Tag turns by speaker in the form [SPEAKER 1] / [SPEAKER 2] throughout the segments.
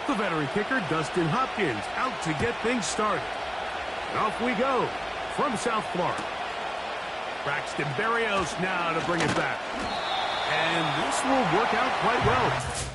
[SPEAKER 1] The veteran kicker, Dustin Hopkins, out to get things started. And off we go from South Florida. Braxton Berrios now to bring it back. And this will work out quite well.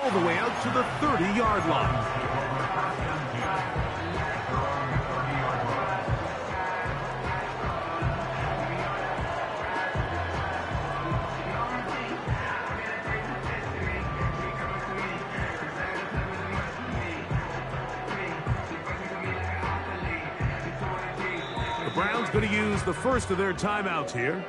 [SPEAKER 1] All the way out to the 30-yard line. The Browns going to use the first of their timeouts here.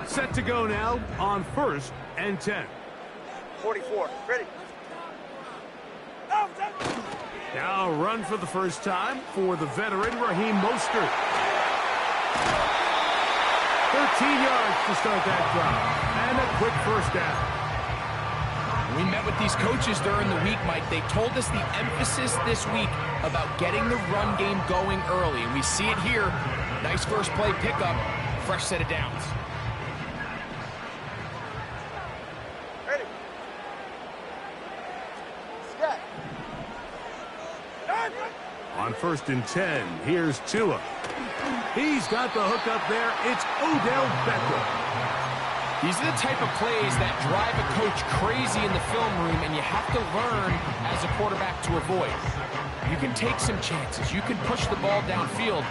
[SPEAKER 1] Set to go now on 1st and 10.
[SPEAKER 2] 44, ready.
[SPEAKER 1] Now run for the first time for the veteran Raheem Mostert. 13 yards to start that drive. And a quick first down.
[SPEAKER 3] We met with these coaches during the week, Mike. They told us the emphasis this week about getting the run game going early. And we see it here. Nice first play pickup, fresh set of downs.
[SPEAKER 2] Ready. Set.
[SPEAKER 1] On 1st and 10, here's Tua. He's got the hook up there. It's Odell Beckham.
[SPEAKER 3] These are the type of plays that drive a coach crazy in the film room, and you have to learn as a quarterback to avoid. You can take some chances. You can push the ball downfield,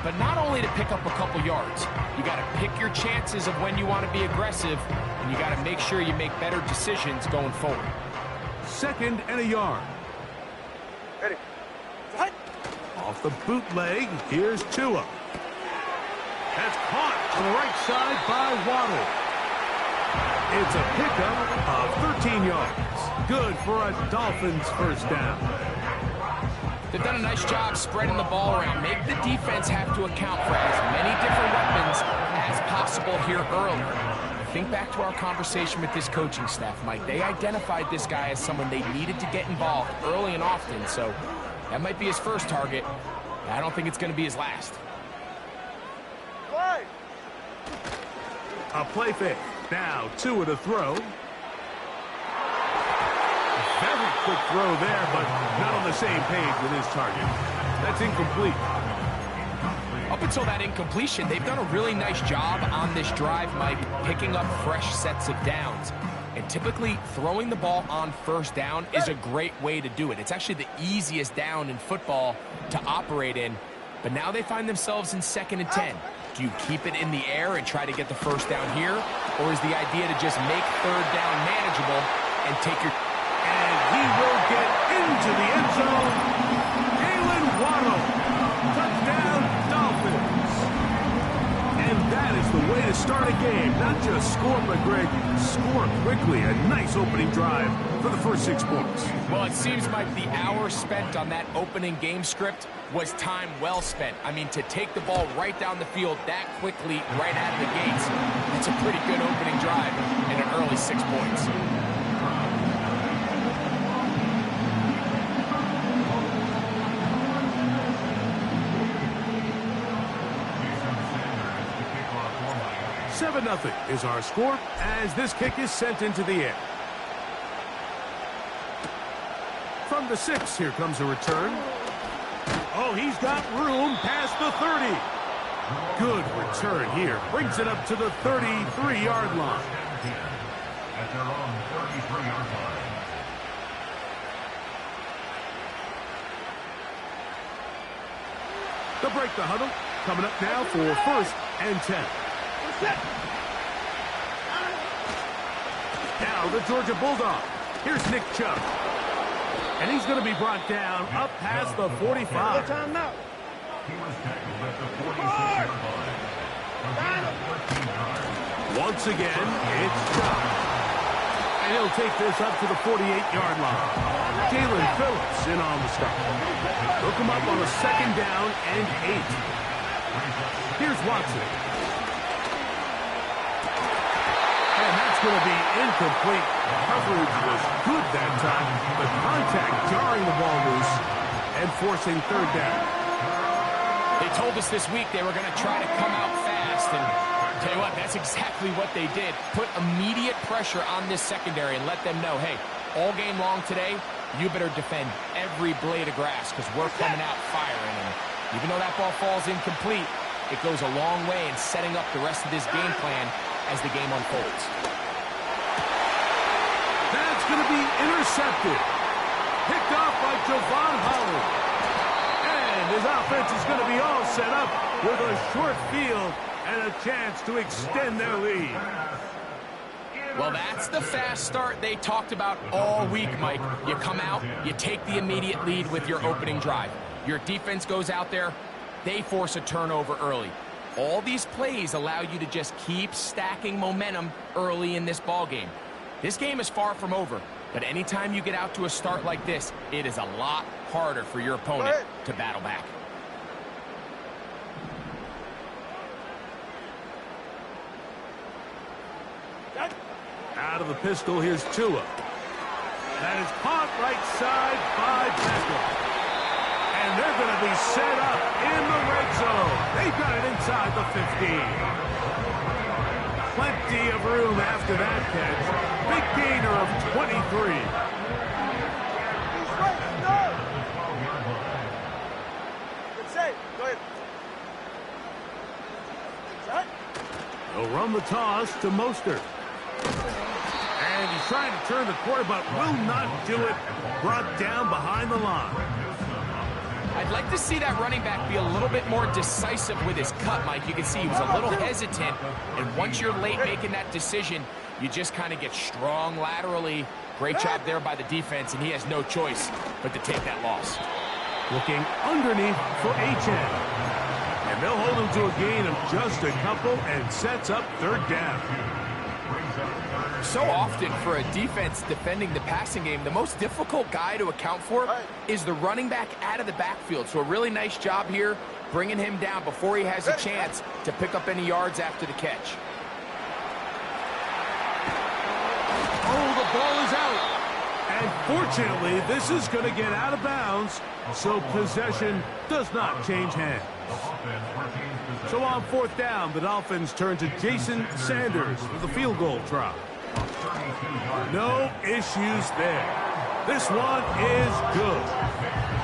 [SPEAKER 3] but not only to pick up a couple yards. You got to pick your chances of when you want to be aggressive, and you got to make sure you make better decisions going forward.
[SPEAKER 1] 2nd and a yard.
[SPEAKER 2] Ready.
[SPEAKER 1] Off the bootleg, here's Tua. That's caught on the right side by Waddle. It's a pickup of 13 yards. Good for a Dolphins first down.
[SPEAKER 3] They've done a nice job spreading the ball around. Make the defense have to account for as many different weapons as possible here early. Think back to our conversation with this coaching staff, Mike. They identified this guy as someone they needed to get involved early and often, so that might be his first target. I don't think it's going to be his last.
[SPEAKER 2] Play.
[SPEAKER 1] A play fake. Now, Tua to throw. Very quick throw there, but not on the same page with his target. That's incomplete.
[SPEAKER 3] Up until that incompletion, they've done a really nice job on this drive, Mike, picking up fresh sets of downs. And typically, throwing the ball on first down is a great way to do it. It's actually the easiest down in football to operate in. But now they find themselves in 2nd and 10. Do you keep it in the air and try to get the first down here? Or is the idea to just make 3rd down manageable and take your...
[SPEAKER 1] And he will get into the end zone. Jalen Waddle. Touchdown, Dolphins. And that is the way to start a game. Not just score, but, Greg, score quickly. A nice opening drive for the first 6 points.
[SPEAKER 3] Well, it seems like the hour spent on that opening game script was time well spent. I mean, to take the ball right down the field that quickly right out of the gates, it's a pretty good opening drive and an early 6 points.
[SPEAKER 1] 7-0 is our score as this kick is sent into the air. From the 6, here comes a return. Oh, he's got room past the 30. Good return here. Brings it up to the 33-yard line.
[SPEAKER 4] At their own 33-yard line.
[SPEAKER 1] They'll break the huddle. Coming up now for 1st and 10. Now the Georgia Bulldog. Here's Nick Chubb. And he's going to be brought down up past the 45.
[SPEAKER 2] Timeout.
[SPEAKER 4] He was tackled at the 46-yard line.
[SPEAKER 1] Once again, it's Chubb. And he'll take this up to the 48-yard line. Jalen Phillips in on the stop. Hook him up on a 2nd down and 8. Here's Watson. And that's going to be incomplete. Coverage was good that time. The contact jarring the ball loose and forcing 3rd down.
[SPEAKER 3] They told us this week they were going to try to come out fast, and tell you what, that's exactly what they did. Put immediate pressure on this secondary and let them know, hey, all game long today, you better defend every blade of grass because we're coming out firing. And even though that ball falls incomplete, it goes a long way in setting up the rest of this game plan as the game unfolds.
[SPEAKER 1] That's going to be intercepted. Picked off by Javon Holland. And his offense is going to be all set up with a short field and a chance to extend their lead.
[SPEAKER 3] Well, that's the fast start they talked about all week, Mike. You come out, you take the immediate lead with your opening drive. Your defense goes out there, they force a turnover early. All these plays allow you to just keep stacking momentum early in this ball game. This game is far from over, but anytime you get out to a start like this, it is a lot harder for your opponent to battle back.
[SPEAKER 1] Out of the pistol, here's Tua. That is caught right side by Beckham. And they're going to be set up in the red zone. They've got it inside the 15. Plenty of room after that catch. Big gainer of 23.
[SPEAKER 2] Good save. Go ahead. Shot.
[SPEAKER 1] They'll run the toss to Mostert. And he's trying to turn the corner, but will not do it. Brought down behind the line.
[SPEAKER 3] I'd like to see that running back be a little bit more decisive with his cut, Mike. You can see he was a little hesitant, and once you're late making that decision, you just kind of get strong laterally. Great job there by the defense, and he has no choice but to take that loss.
[SPEAKER 1] Looking underneath for HN. And they'll hold him to a gain of just a couple and sets up 3rd down.
[SPEAKER 3] So often for a defense defending the passing game, the most difficult guy to account for is the running back out of the backfield. So a really nice job here bringing him down before he has a chance to pick up any yards after the catch.
[SPEAKER 1] Oh, the ball is out. And fortunately, this is going to get out of bounds, so possession does not change hands. So on 4th down, the Dolphins turn to Jason Sanders for the field goal try. No issues there. This one is good.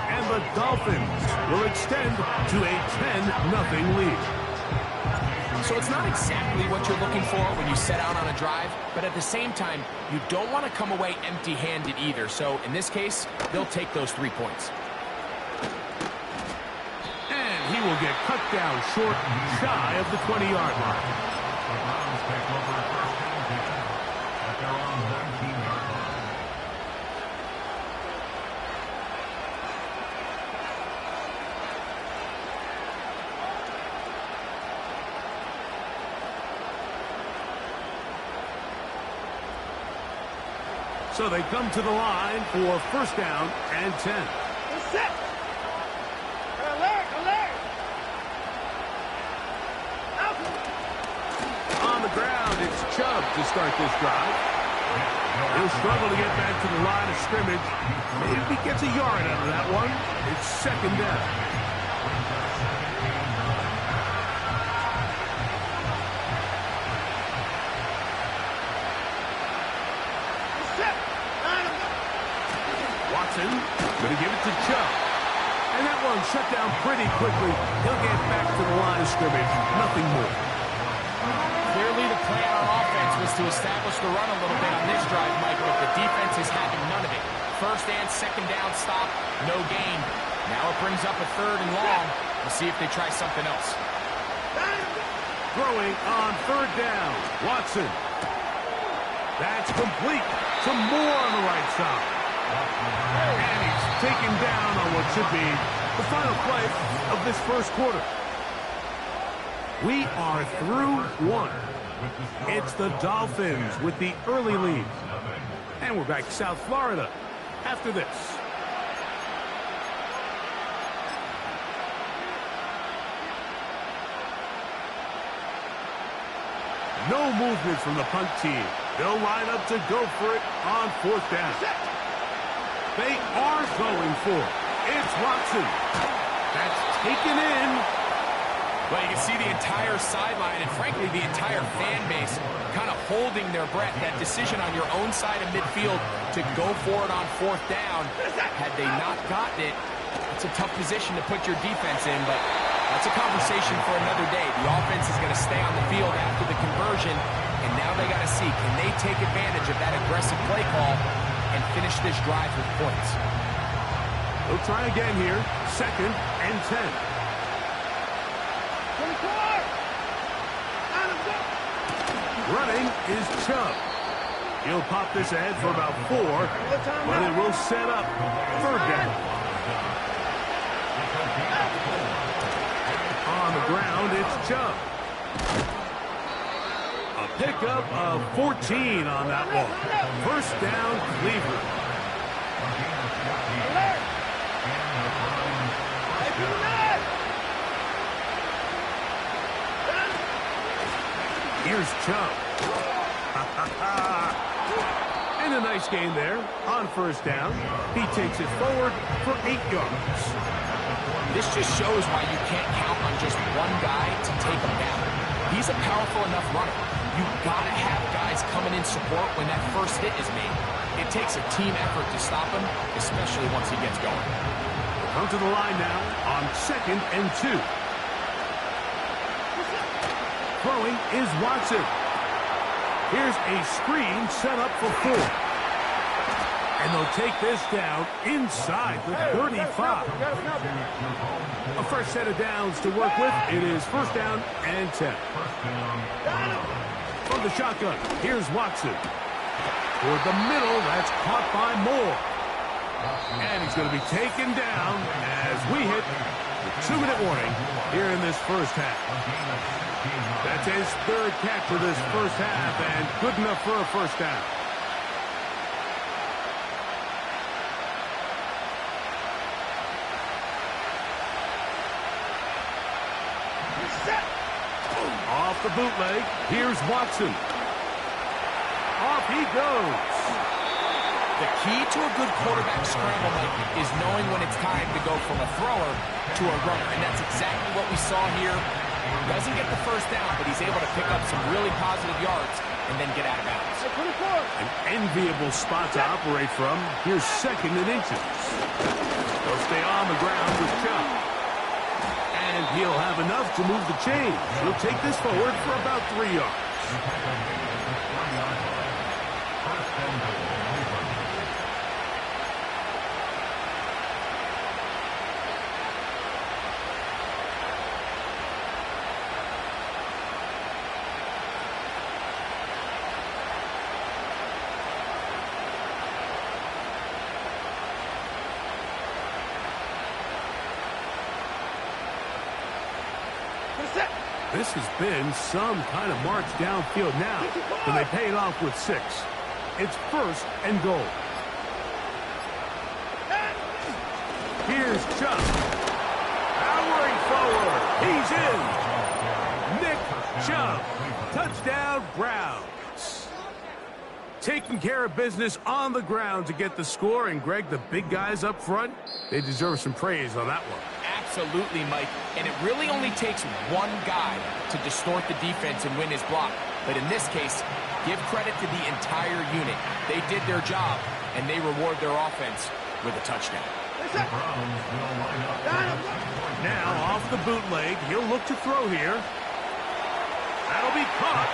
[SPEAKER 1] And the Dolphins will extend to a 10-0 lead.
[SPEAKER 3] So it's not exactly what you're looking for when you set out on a drive, but at the same time, you don't want to come away empty-handed either. So in this case, they'll take those 3 points.
[SPEAKER 1] And he will get cut down short, shy of the 20-yard line. So they come to the line for 1st down and 10.
[SPEAKER 2] Set. Alert.
[SPEAKER 1] On the ground, it's Chubb to start this drive. He'll struggle to get back to the line of scrimmage. Maybe he gets a yard out of that one. It's 2nd down. Watson going to give it to Chubb. And that one shut down pretty quickly. He'll get back to the line of scrimmage. Nothing more.
[SPEAKER 3] Clearly the plan on offense was to establish the run a little bit on this drive, Mike, but the defense is having none of it. First and second down stop, no gain. Now it brings up a third and long. We'll see if they try something else.
[SPEAKER 1] Throwing on third down. Watson. That's complete. Some more on the right side. And he's taken down on what should be the final play of this first quarter. We are through one. It's the Dolphins with the early lead. And we're back to South Florida after this. No movement from the punt team. They'll line up to go for it on fourth down. They are going for it. It's Watson. That's taken in.
[SPEAKER 3] Well, you can see the entire sideline and, frankly, the entire fan base kind of holding their breath. That decision on your own side of midfield to go for it on fourth down, had they not gotten it, it's a tough position to put your defense in, but that's a conversation for another day. The offense is going to stay on the field after the conversion, and now they got to see, can they take advantage of that aggressive play call and finish this drive with points?
[SPEAKER 1] They'll try again here. Second and 10. Running is Chubb. He'll pop this ahead for about 4, but it will set up third down. On the ground, it's Chubb. A pickup of 14 on that one. First down, Cleveland. Here's Chubb. And a nice gain there on first down. He takes it forward for 8 yards.
[SPEAKER 3] This just shows why you can't count on just one guy to take him down. He's a powerful enough runner. You've got to have guys coming in support when that first hit is made. It takes a team effort to stop him, especially once he gets going.
[SPEAKER 1] Come to the line now on second and 2. Throwing is Watson. Here's a screen set up for 4. And they'll take this down inside the 35. A fresh set of downs to work with. It is first down and 10. From the shotgun, here's Watson. Toward the middle, that's caught by Moore. And he's going to be taken down as we hit the 2-minute warning here in this first half. That's his third catch of this first half, and good enough for a first down. Off the bootleg, here's Watson. Off he goes.
[SPEAKER 3] The key to a good quarterback scramble, Mike, is knowing when it's time to go from a thrower to a runner, and that's exactly what we saw here. Doesn't get the first down, but he's able to pick up some really positive yards and then get out of bounds.
[SPEAKER 1] An enviable spot to operate from. Here's second and inches. They'll stay on the ground with Chubb. And he'll have enough to move the chain. He'll take this forward for about 3 yards. This has been some kind of march downfield now, and they pay it off with 6. It's first and goal. Here's Chubb. Powering forward. He's in. Nick Chubb. Touchdown, Browns. Taking care of business on the ground to get the score, and Greg, the big guys up front, they deserve some praise on that one.
[SPEAKER 3] Absolutely, Mike. And it really only takes one guy to distort the defense and win his block. But in this case, give credit to the entire unit. They did their job, and they reward their offense with a touchdown.
[SPEAKER 4] The Browns will line up.
[SPEAKER 1] Now off the bootleg, he'll look to throw here. That'll be caught.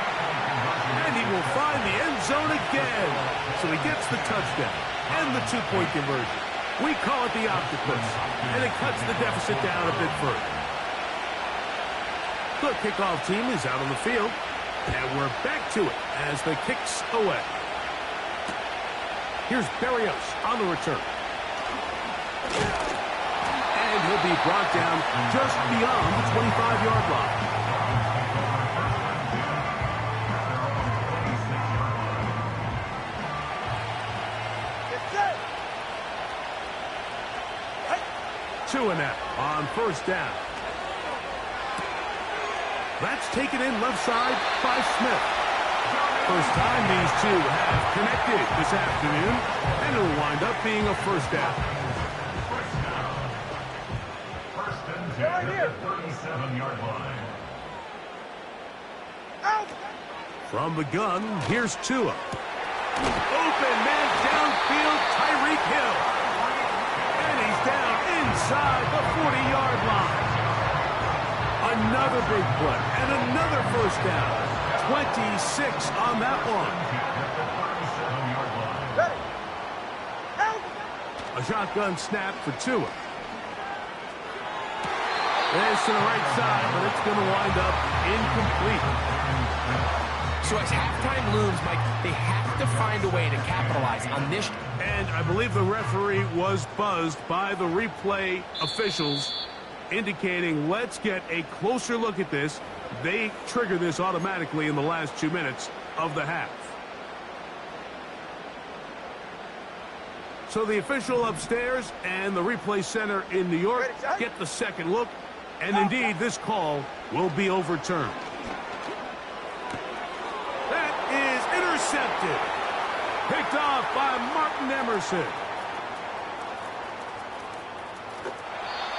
[SPEAKER 1] And he will find the end zone again. So he gets the touchdown and the two-point conversion. We call it the octopus, and it cuts the deficit down a bit further. The kickoff team is out on the field, and we're back to it as the kick's away. Here's Berrios on the return. And he'll be brought down just beyond the 25-yard line. Two and out on first down. That's taken in left side by Smith. First time these two have connected this afternoon, and it will wind up being a first down.
[SPEAKER 4] First and 10 at the 37-yard line.
[SPEAKER 2] Out!
[SPEAKER 1] From the gun, here's Tua. Open man downfield, Tyreek Hill. And he's down inside the 40-yard line. Another big play and another first down. 26 on that one.
[SPEAKER 2] Ready! Out!
[SPEAKER 1] A shotgun snap for Tua. It's to the right side, but it's going to wind up incomplete.
[SPEAKER 3] So as halftime looms, Mike, they have to find a way to capitalize on this.
[SPEAKER 1] And I believe the referee was buzzed by the replay officials, indicating let's get a closer look at this. They trigger this automatically in the last 2 minutes of the half. So the official upstairs and the replay center in New York get the second look, and indeed this call will be overturned. That is intercepted. Picked off by Martin Emerson.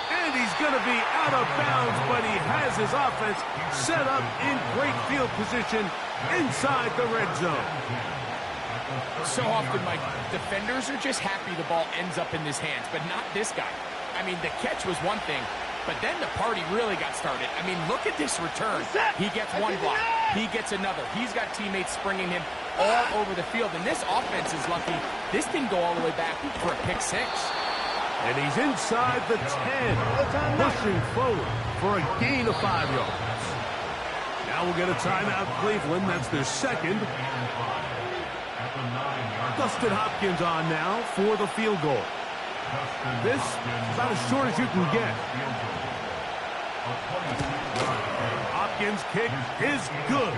[SPEAKER 1] And he's going to be out of bounds, but he has his offense set up in great field position inside the red zone.
[SPEAKER 3] So often, Mike, defenders are just happy the ball ends up in his hands, but not this guy. I mean, the catch was one thing, but then the party really got started. I mean, look at this return. He gets one block. He gets another. He's got teammates springing him all over the field, and this offense is lucky. This didn't go all the way back for a pick six.
[SPEAKER 1] And he's inside the 10, pushing forward for a gain of 5 yards. Now we'll get a timeout, Cleveland. That's their second. Dustin Hopkins on now for the field goal. This is about as short as you can get. Hopkins' kick is good.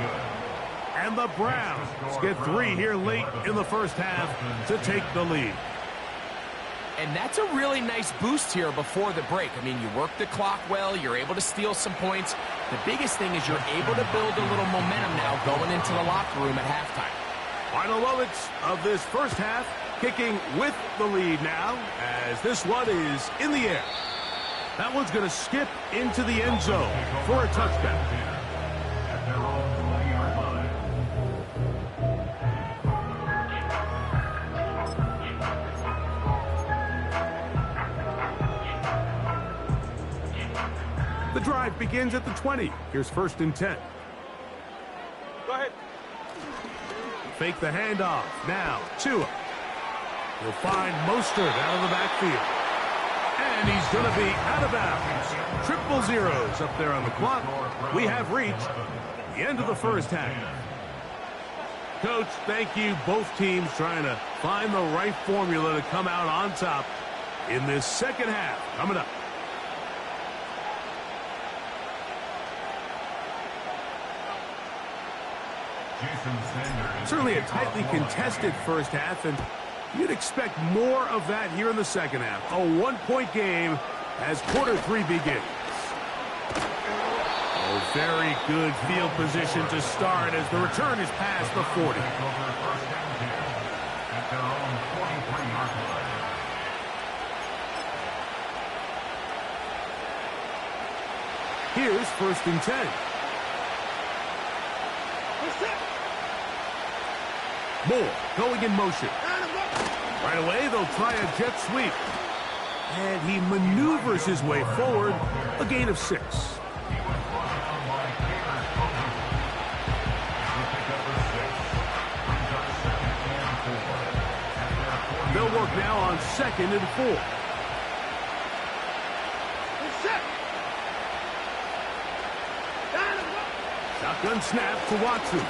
[SPEAKER 1] And the Browns get 3 here late in the first half to take the lead.
[SPEAKER 3] And that's a really nice boost here before the break. I mean, you work the clock well. You're able to steal some points. The biggest thing is you're able to build a little momentum now going into the locker room at halftime.
[SPEAKER 1] Final moments of this first half, kicking with the lead now as this one is in the air. That one's going to skip into the end zone for a touchdown.
[SPEAKER 4] At their own 20-yard line.
[SPEAKER 1] The drive begins at the 20. Here's first and 10.
[SPEAKER 2] Go ahead.
[SPEAKER 1] Fake the handoff. Now, Tua. He'll find Mostert out of the backfield. And he's going to be out of bounds. Triple zeros up there on the clock. We have reached the end of the first half. Coach, thank you. Both teams trying to find the right formula to come out on top in this second half. Coming up. Certainly a tightly contested first half, and you'd expect more of that here in the second half. A one-point game as quarter 3 begins. Oh, very good field position to start as the return is past the 40.
[SPEAKER 4] At their own 43-yard line.
[SPEAKER 1] Here's first and 10. Moore going in motion. Right away, they'll try a jet sweep. And he maneuvers his way forward, a gain of 6. They'll work now on 2nd and 4. Shotgun snap to Watson.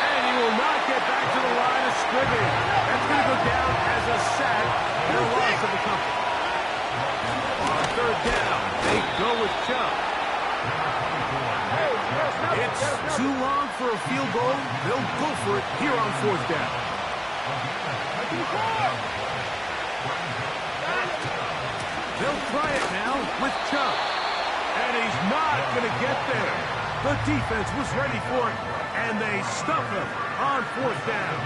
[SPEAKER 1] And he will not get back to the line of scrimmage. That's going to go down as a sack and a loss of a couple. On 3rd down, they go with Chubb. It's too long for a field goal. They'll go for it here on 4th down. They'll try it now with Chubb. And he's not going to get there. The defense was ready for it, and they stuff him on 4th down.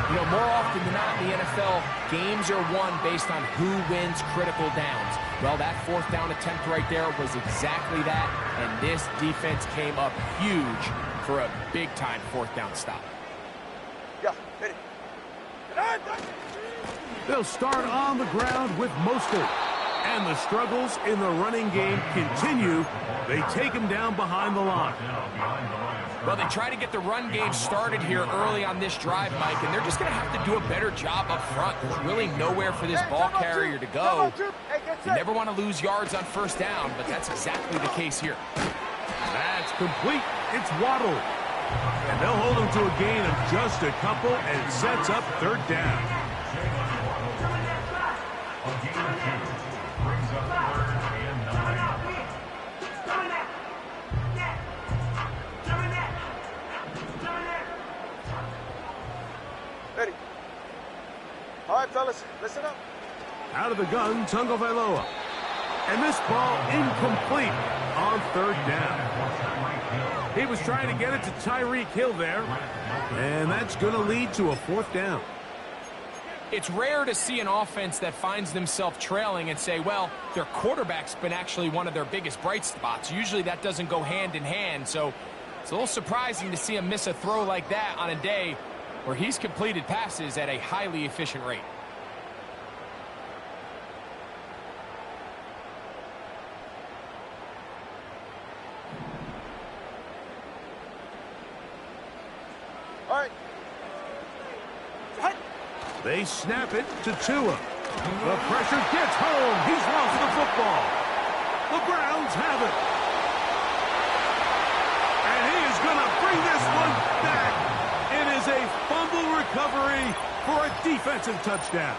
[SPEAKER 3] You know, more often than not in the NFL, games are won based on who wins critical downs. Well, that 4th down attempt right there was exactly that, and this defense came up huge for a big-time 4th down stop.
[SPEAKER 2] Yeah, hit it.
[SPEAKER 1] They'll start on the ground with Mostert. And the struggles in the running game continue. They take him down behind the line.
[SPEAKER 3] Well, they try to get the run game started here early on this drive, Mike, and they're just going to have to do a better job up front. There's really nowhere for this ball carrier to go. You never want to lose yards on 1st down, but that's exactly the case here.
[SPEAKER 1] That's complete. It's Waddle. And they'll hold him to a gain of just a couple and sets up 3rd down.
[SPEAKER 2] Ready. All right, fellas, listen up.
[SPEAKER 1] Out of the gun, Tagovailoa. And this ball incomplete on 3rd down. He was trying to get it to Tyreek Hill there. And that's going to lead to a 4th down.
[SPEAKER 3] It's rare to see an offense that finds themselves trailing and say, well, their quarterback's been actually one of their biggest bright spots. Usually that doesn't go hand in hand, so it's a little surprising to see him miss a throw like that on a day where he's completed passes at a highly efficient rate.
[SPEAKER 2] All right.
[SPEAKER 1] They snap it to Tua. The pressure gets home. He's lost the football. The Browns have it. And he is going to bring this one back. It is a fumble recovery for a defensive touchdown.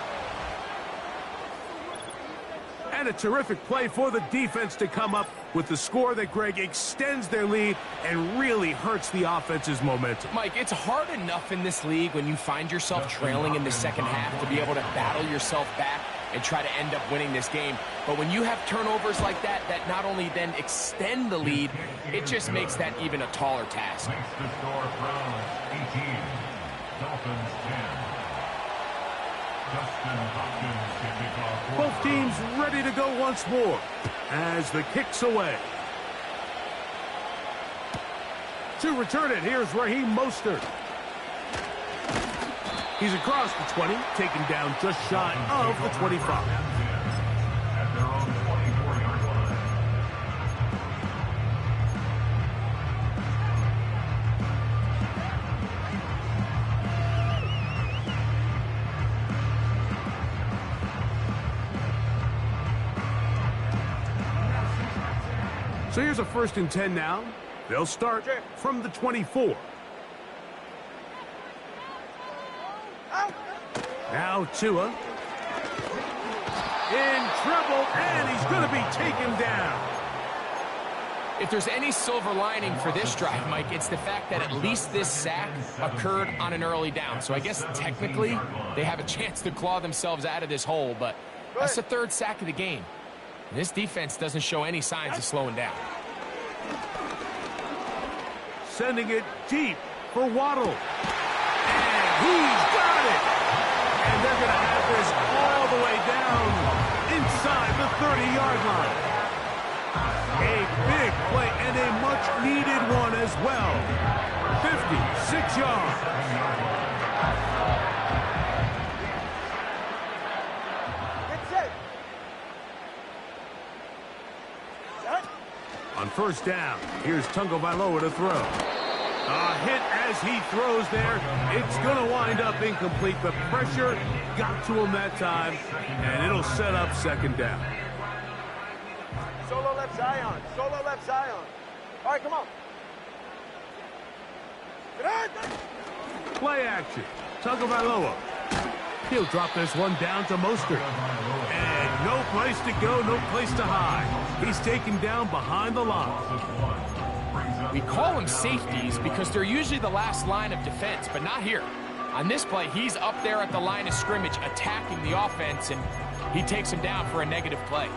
[SPEAKER 1] And a terrific play for the defense to come up with the score that, Greg, extends their lead and really hurts the offense's momentum.
[SPEAKER 3] Mike, it's hard enough in this league when you find yourself trailing in the 2nd half to be able to battle yourself back and try to end up winning this game. But when you have turnovers like that, that not only then extend the lead, it just makes that even a taller task.
[SPEAKER 4] Makes the score Browns 18, Dolphins 10. Justin Hopkins can be called.
[SPEAKER 1] Both teams ready to go once more as the kick's away. To return it, here's Raheem Mostert. He's across the 20, taken down just shy of the 25.
[SPEAKER 4] At their own 24-yard line.
[SPEAKER 1] So here's a 1st and 10 now. They'll start from the 24. Now Tua. In trouble, and he's going to be taken down.
[SPEAKER 3] If there's any silver lining for this drive, Mike, it's the fact that at least this sack occurred on an early down. So I guess technically they have a chance to claw themselves out of this hole, but that's the 3rd sack of the game. And this defense doesn't show any signs of slowing down.
[SPEAKER 1] Sending it deep for Waddle. And he's got it. And they're going to have this all the way down inside the 30-yard line. A big play and a much-needed one as well. 56 yards.
[SPEAKER 2] Get set. Set.
[SPEAKER 1] On first down, here's Tagovailoa to throw. A hit as he throws there. It's going to wind up incomplete. The pressure got to him that time, and it'll set up second down.
[SPEAKER 2] Solo left Zion. Solo left Zion. All right, come on. Get on.
[SPEAKER 1] Play action. Tagovailoa. He'll drop this one down to Mostert. And no place to go, no place to hide. He's taken down behind the line.
[SPEAKER 3] We call them safeties because they're usually the last line of defense, but not here. On this play, he's up there at the line of scrimmage attacking the offense, and he takes him down for a negative play.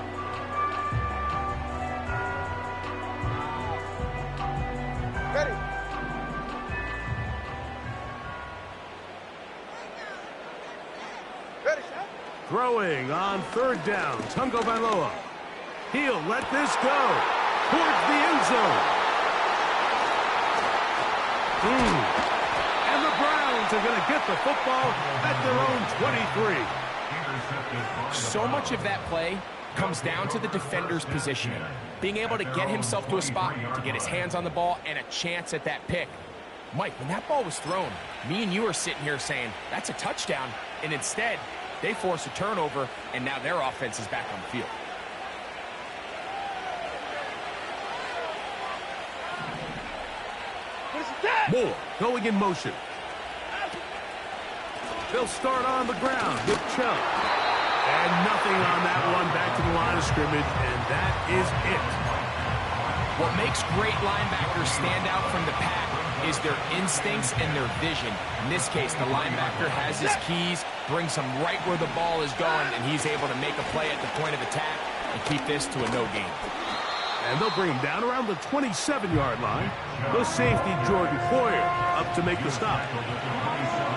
[SPEAKER 2] Ready. Ready, shot.
[SPEAKER 1] Throwing on third down, Tagovailoa. He'll let this go towards the end zone. And the Browns are going to get the football at their own 23.
[SPEAKER 3] So much of that play comes down to the defender's positioning. Being able to get himself to a spot, to get his hands on the ball, and a chance at that pick. Mike, when that ball was thrown, me and you are sitting here saying, that's a touchdown. And instead, they force a turnover, and now their offense is back on the field.
[SPEAKER 1] Moore going in motion. They'll start on the ground with Chubb. And nothing on that one, back to the line of scrimmage, and that is it.
[SPEAKER 3] What makes great linebackers stand out from the pack is their instincts and their vision. In this case, the linebacker has his keys, brings him right where the ball is going, and he's able to make a play at the point of attack and keep this to a no gain.
[SPEAKER 1] And they'll bring him down around the 27-yard line. The safety, Jordan Poyer, up to make the stop.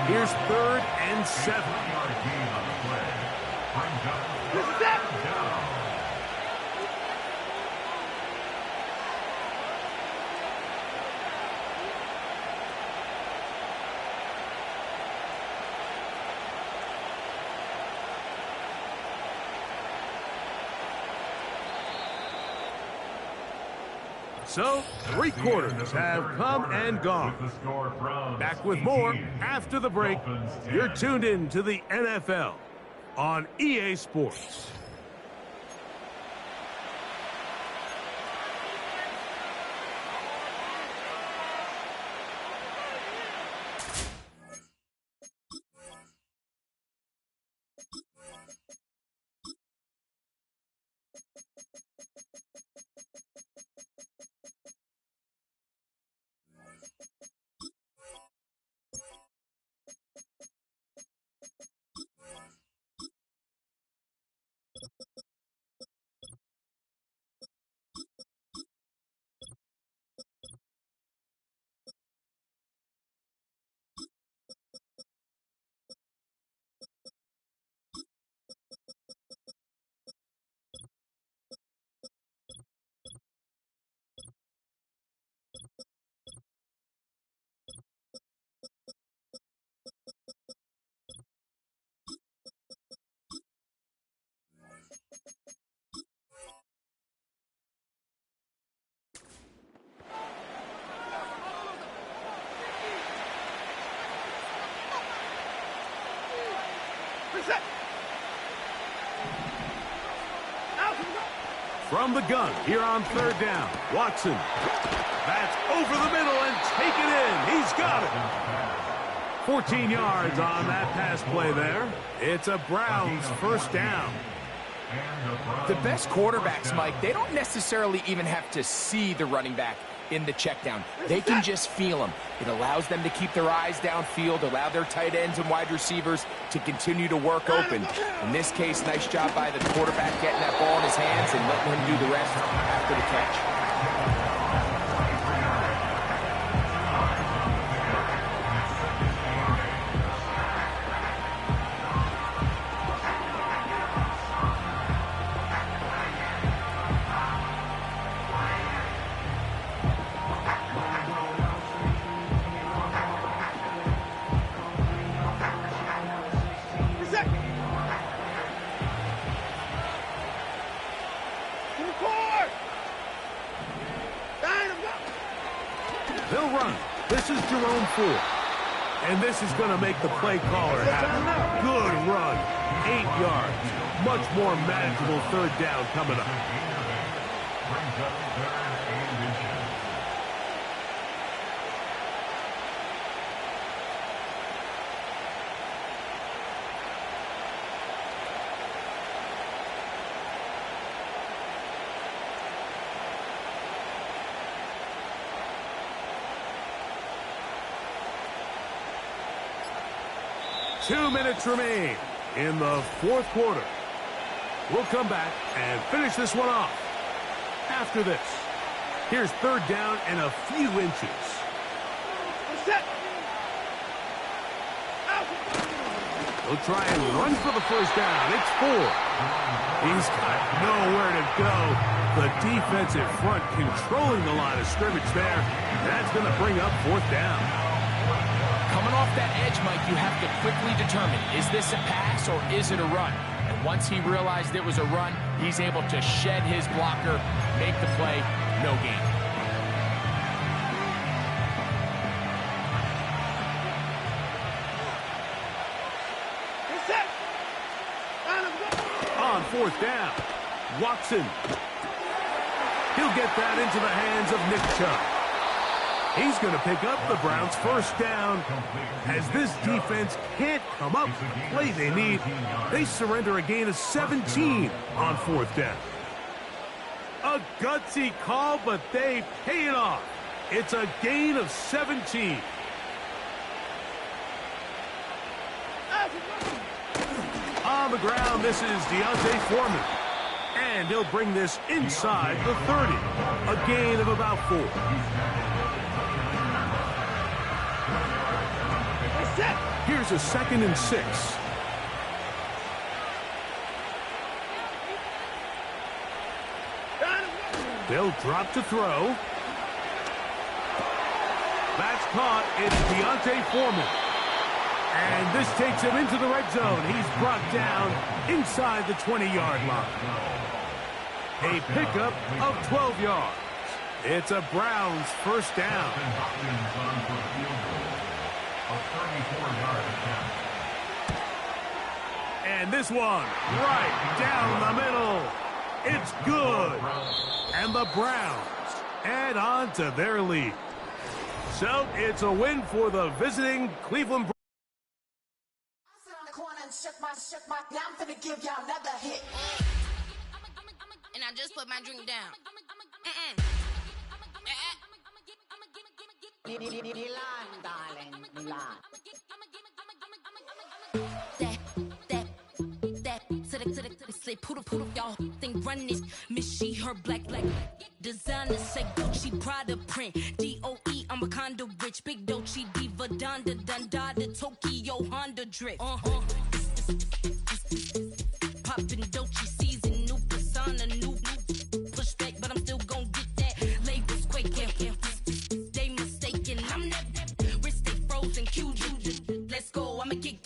[SPEAKER 1] Here's 3rd and 7. So, 3 quarters have come and gone. Back with more after the break. You're tuned in to the NFL on EA Sports. From the gun, here on 3rd down, Watson. That's over the middle and taken in. He's got it. 14 yards on that pass play there. It's a Browns first down.
[SPEAKER 3] The best quarterbacks, Mike, they don't necessarily even have to see the running back in the check down. They can just feel him. It allows them to keep their eyes downfield, allow their tight ends and wide receivers to continue to work open. In this case, nice job by the quarterback getting that ball in his hands and letting him do the rest after the catch.
[SPEAKER 2] Full court!
[SPEAKER 1] They'll run. This is Jerome Ford. And this is going to make the play caller happy. Good run. 8 yards. Much more manageable third down coming up.
[SPEAKER 4] Brings up third and inches.
[SPEAKER 1] Two minutes remain in the fourth quarter. We'll come back and finish this one off after this. Here's third down and a few inches.
[SPEAKER 2] Set.
[SPEAKER 1] They'll try and run for the first down. It's Ford. He's got nowhere to go. The defensive front controlling the line of scrimmage there. That's going to bring up fourth down.
[SPEAKER 3] Coming off that edge, Mike, you have to quickly determine, is this a pass or is it a run? And once he realized it was a run, he's able to shed his blocker, make the play, no gain.
[SPEAKER 1] On fourth down, Watson. He'll get that into the hands of Nick Chubb. He's going to pick up the Browns' first down. As this defense can't come up with the play they need, they surrender a gain of 17 on fourth down. A gutsy call, but they pay it off. It's a gain of 17. On the ground, this is D'Onta Foreman. And he'll bring this inside the 30. A gain of about 4. Here's a 2nd and 6. They'll drop to throw. That's caught. It's D'Onta Foreman. And this takes him into the red zone. He's brought down inside the 20-yard line. A pickup of 12 yards. It's a Browns first down. And this one, right down the middle. It's good. And the Browns add on to their lead. So it's a win for the visiting Cleveland Browns.
[SPEAKER 5] I sit on the corner and shook my, now I'm finna give y'all another hit.
[SPEAKER 6] And I just put my drink down.
[SPEAKER 5] Milan, darling, Milan.
[SPEAKER 6] Slip poodle, y'all think run this. Miss she her black designer say Gucci Prada print. DOE, I'm a condo rich. Big Dolce Diva Donda the Tokyo Honda drip. Poppin' Dolce season, new persona, new pushback, but I'm still gon' get that. Labels quaking, they mistaken. I'm that wrist stay frozen, QQ. Let's go, I'ma get.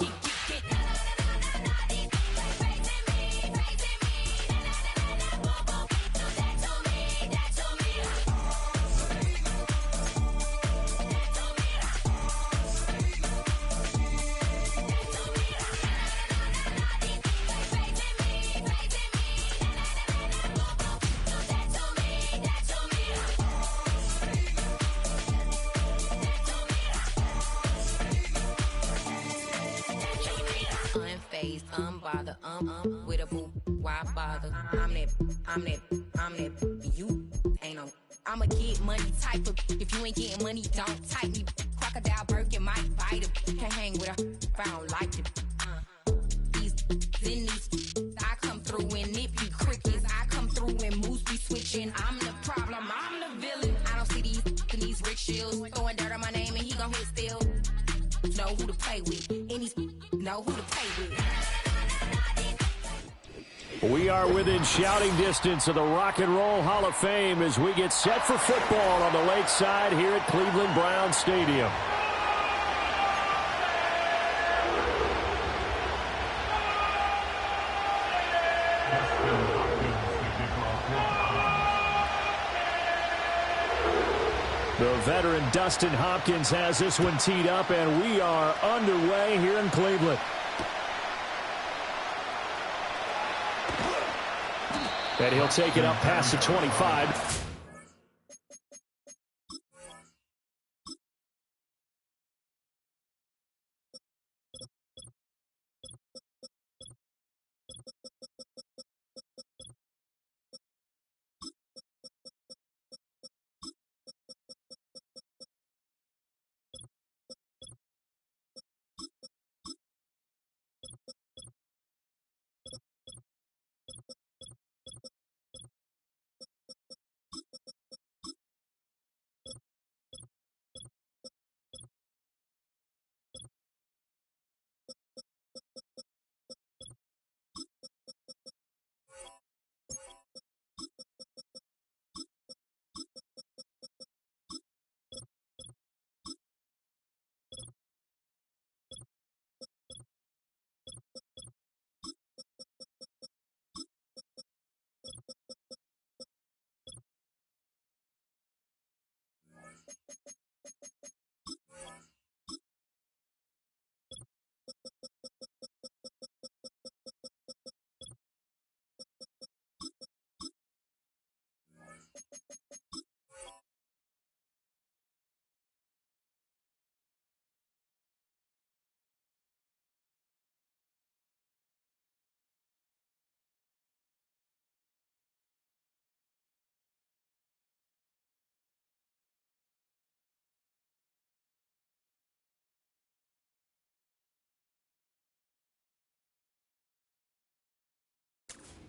[SPEAKER 6] Unfazed, unbothered, with a boo, why bother? I'm that, you ain't no. I'm a get money type of, if you ain't getting money, don't type me. Crocodile Birkin might bite him, can't hang with her if I don't like it. These, I come through and nip you crickets, I come through and moves be switching. I'm the problem, I'm the villain. I don't see these rich shields, throwing dirt on my name and he gon' hit still. Know who to play with, know who to play with.
[SPEAKER 7] We are within shouting distance of the Rock and Roll Hall of Fame as we get set for football on the lakeside here at Cleveland Browns Stadium.
[SPEAKER 4] Justin Hopkins to kick off.
[SPEAKER 7] The veteran Dustin Hopkins has this one teed up, and we are underway here in Cleveland. And he'll take it up past the 25.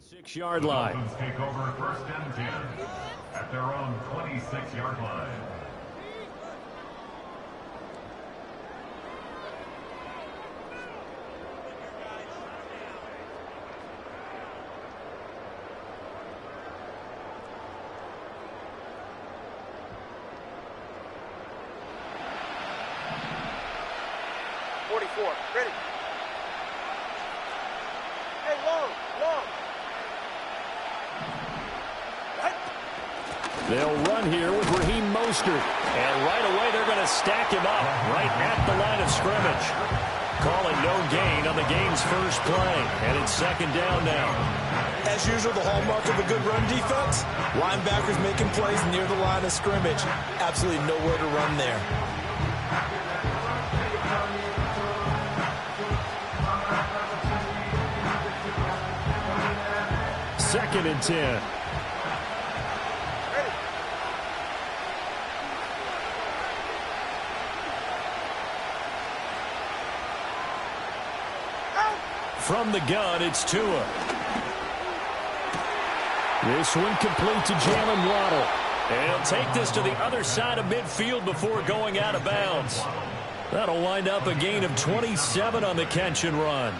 [SPEAKER 7] Six-yard line.
[SPEAKER 4] Dolphins take over 1st and 10 at their own 26-yard line.
[SPEAKER 2] Ready. Hey, long.
[SPEAKER 7] They'll run here with Raheem Mostert. And right away, they're going to stack him up right at the line of scrimmage. Calling no gain on the game's first play. And it's 2nd down now.
[SPEAKER 8] As usual, the hallmark of a good run defense, linebackers making plays near the line of scrimmage. Absolutely nowhere to run there.
[SPEAKER 7] Second and 10. From the gun, it's Tua. This one complete to Jalen Waddle. And he'll take this to the other side of midfield before going out of bounds. That'll wind up a gain of 27 on the catch and run.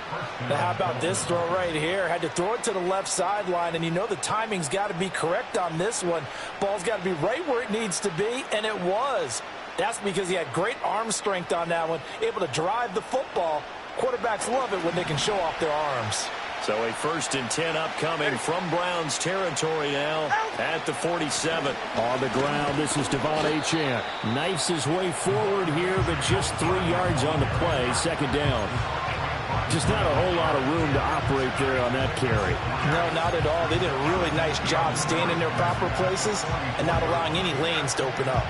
[SPEAKER 8] Now how about this throw right here? Had to throw it to the left sideline, and you know the timing's got to be correct on this one. Ball's got to be right where it needs to be, and it was. That's because he had great arm strength on that one, able to drive the football. Quarterbacks love it when they can show off their arms.
[SPEAKER 7] So a 1st and 10 upcoming from Browns territory now at the 47. On the ground, this is Devon Achane. Knifes his way forward here, but just 3 yards on the play. 2nd down. Just not a whole lot of room to operate there on that carry.
[SPEAKER 8] No, not at all. They did a really nice job staying in their proper places and not allowing any lanes to open up.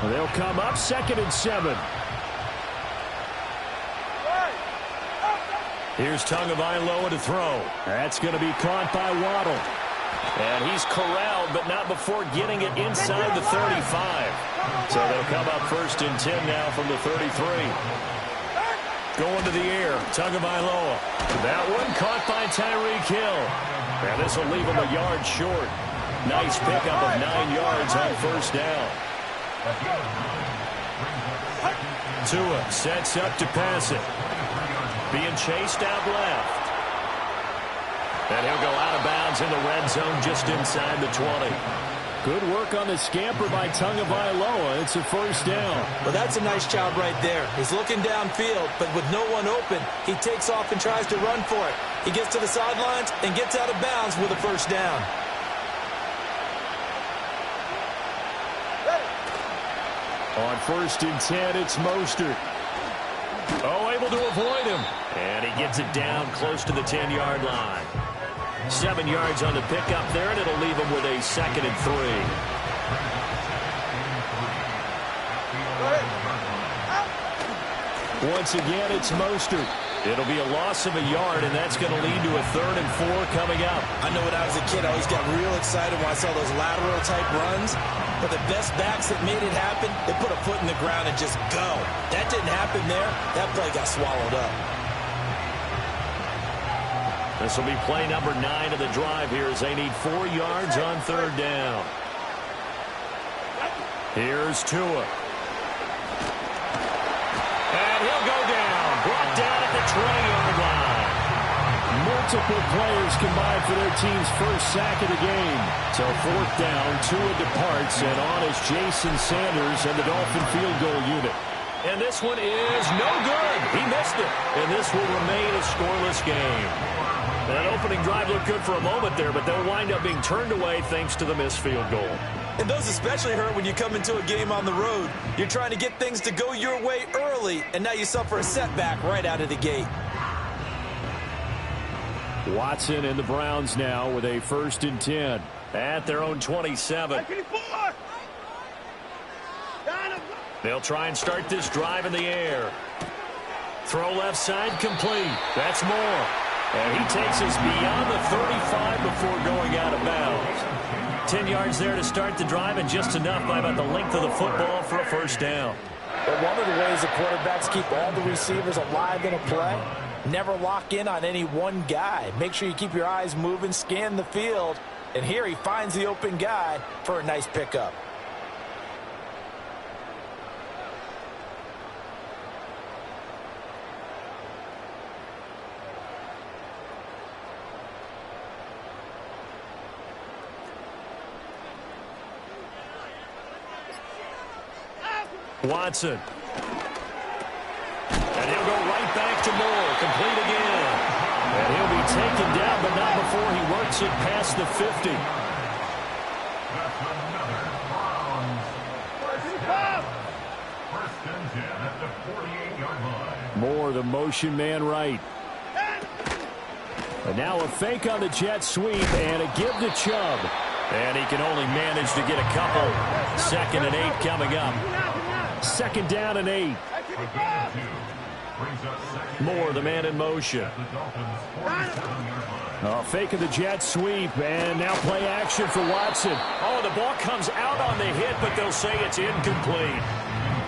[SPEAKER 7] They'll come up 2nd and 7. Here's Tagovailoa to throw. That's going to be caught by Waddle. And he's corralled, but not before getting it inside the 35. So they'll come up 1st and 10 now from the 33. Going to the air, Tagovailoa. That one caught by Tyreek Hill. And this will leave him a yard short. Nice pickup of 9 yards on 1st down. Tua sets up to pass it. Being chased out left. And he'll go out of bounds in the red zone just inside the 20. Good work on the scamper by Tagovailoa. It's a first down.
[SPEAKER 8] Well, that's a nice job right there. He's looking downfield, but with no one open, he takes off and tries to run for it. He gets to the sidelines and gets out of bounds with a first down.
[SPEAKER 7] On 1st and 10, it's Mostert. Oh, able to avoid him. And he gets it down close to the 10-yard line. 7 yards on the pickup there, and it'll leave him with a 2nd and 3. Once again, it's Mostert. It'll be a loss of a yard, and that's going to lead to a 3rd and 4 coming up.
[SPEAKER 8] I know when I was a kid, I always got real excited when I saw those lateral-type runs. But the best backs that made it happen, they put a foot in the ground and just go. That didn't happen there. That play got swallowed up.
[SPEAKER 7] This will be play number 9 of the drive here as they need 4 yards on 3rd down. Here's Tua. And he'll go down. Brought down at the 20-yard line. Multiple players combined for their team's first sack of the game. So 4th down, Tua departs, and on is Jason Sanders and the Dolphin field goal unit. And this one is no good. He missed it. And this will remain a scoreless game. That opening drive looked good for a moment there, but they'll wind up being turned away thanks to the missed field goal.
[SPEAKER 8] And those especially hurt when you come into a game on the road. You're trying to get things to go your way early, and now you suffer a setback right out of the gate.
[SPEAKER 7] Watson and the Browns now with a 1st and 10 at their own 27. They'll try and start this drive in the air. Throw left side complete. That's Moore. And he takes us beyond the 35 before going out of bounds. 10 yards there to start the drive, and just enough by about the length of the football for a first down.
[SPEAKER 8] But one of the ways the quarterbacks keep all the receivers alive in a play, never lock in on any one guy. Make sure you keep your eyes moving, scan the field, and here he finds the open guy for a nice pickup.
[SPEAKER 7] Watson. And he'll go right back to Moore. Complete again. And he'll be taken down, but not before he works it past the 50.
[SPEAKER 4] That's another Browns. First and 10 at the 48-yard line.
[SPEAKER 7] Moore, the motion man right. And now a fake on the jet sweep and a give to Chubb. And he can only manage to get a couple. 2nd and 8 coming up. 2nd down and 8. Moore, the man in motion. Fake of the jet sweep, and now play action for Watson. Oh, the ball comes out on the hit, but they'll say it's incomplete.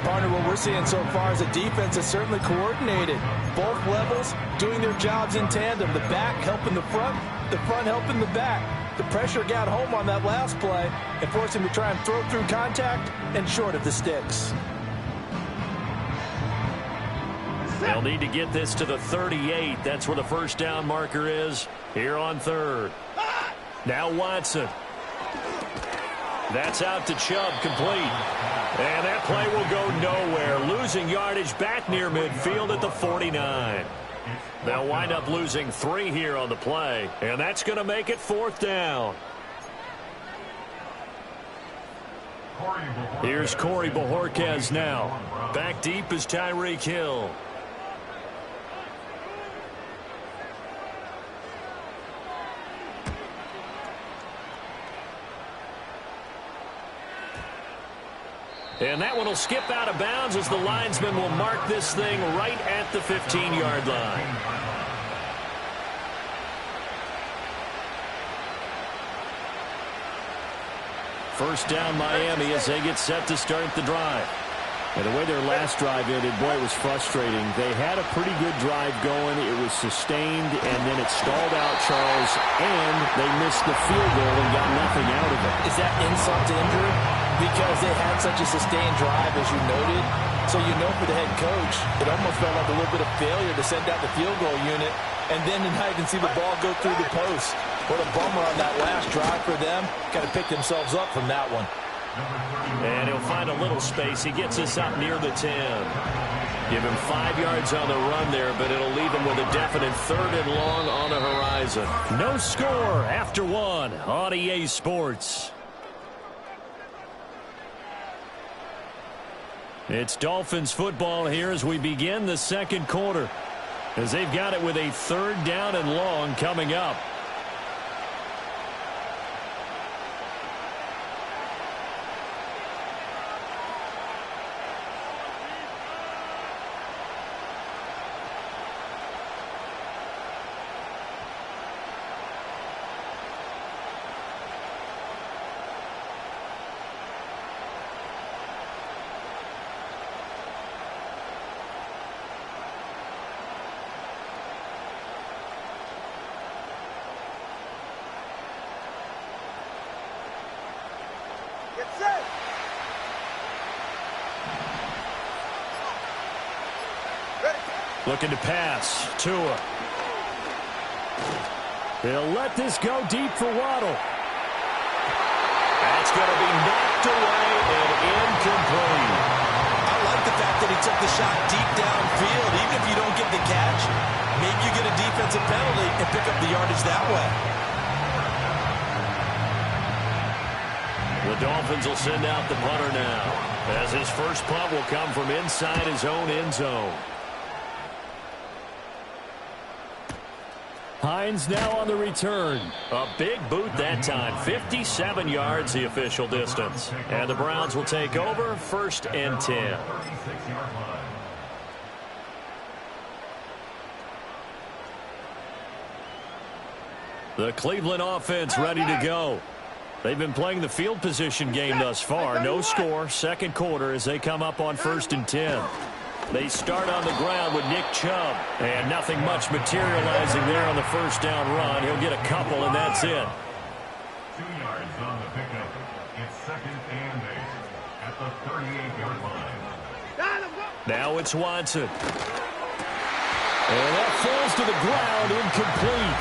[SPEAKER 8] Partner, what we're seeing so far is a defense that's certainly coordinated. Both levels doing their jobs in tandem. The back helping the front helping the back. The pressure got home on that last play and forced him to try and throw through contact and short of the sticks.
[SPEAKER 7] They'll need to get this to the 38. That's where the first down marker is here on 3rd. Now Watson. That's out to Chubb, complete. And that play will go nowhere. Losing yardage back near midfield at the 49. They'll wind up losing 3 here on the play, and that's going to make it 4th down. Here's Corey Bojorquez now. Back deep is Tyreek Hill. And that one will skip out of bounds as the linesman will mark this thing right at the 15-yard line. First down Miami as they get set to start the drive. And the way their last drive ended, boy, it was frustrating. They had a pretty good drive going. It was sustained, and then it stalled out, Charles, and they missed the field goal and got nothing out of it.
[SPEAKER 8] Is that insult to injury? Because they had such a sustained drive, as you noted. So you know for the head coach, it almost felt like a little bit of failure to send out the field goal unit, and then now you can see the ball go through the post. What a bummer on that last drive for them. Got to pick themselves up from that one.
[SPEAKER 7] And he'll find a little space. He gets us up near the 10. Give him 5 yards on the run there, but it'll leave him with a definite 3rd and long on the horizon. No score after 1 on EA Sports. It's Dolphins football here as we begin the second quarter, as they've got it with a 3rd down and long coming up. Looking to pass. Tua. He'll let this go deep for Waddle. That's going to be knocked away and incomplete.
[SPEAKER 8] I like the fact that he took the shot deep downfield. Even if you don't get the catch, maybe you get a defensive penalty and pick up the yardage that way.
[SPEAKER 7] The Dolphins will send out the punter now, as his first punt will come from inside his own end zone. Hines now on the return. A big boot that time. 57 yards the official distance. And the Browns will take over 1st and 10. The Cleveland offense ready to go. They've been playing the field position game thus far. No score. Second quarter as they come up on 1st and 10. They start on the ground with Nick Chubb. And nothing much materializing there on the first down run. He'll get a couple, and that's it.
[SPEAKER 4] 2 yards on the pickup. It's 2nd and 8 at the 38-yard line.
[SPEAKER 7] Now it's Watson. And that falls to the ground, incomplete.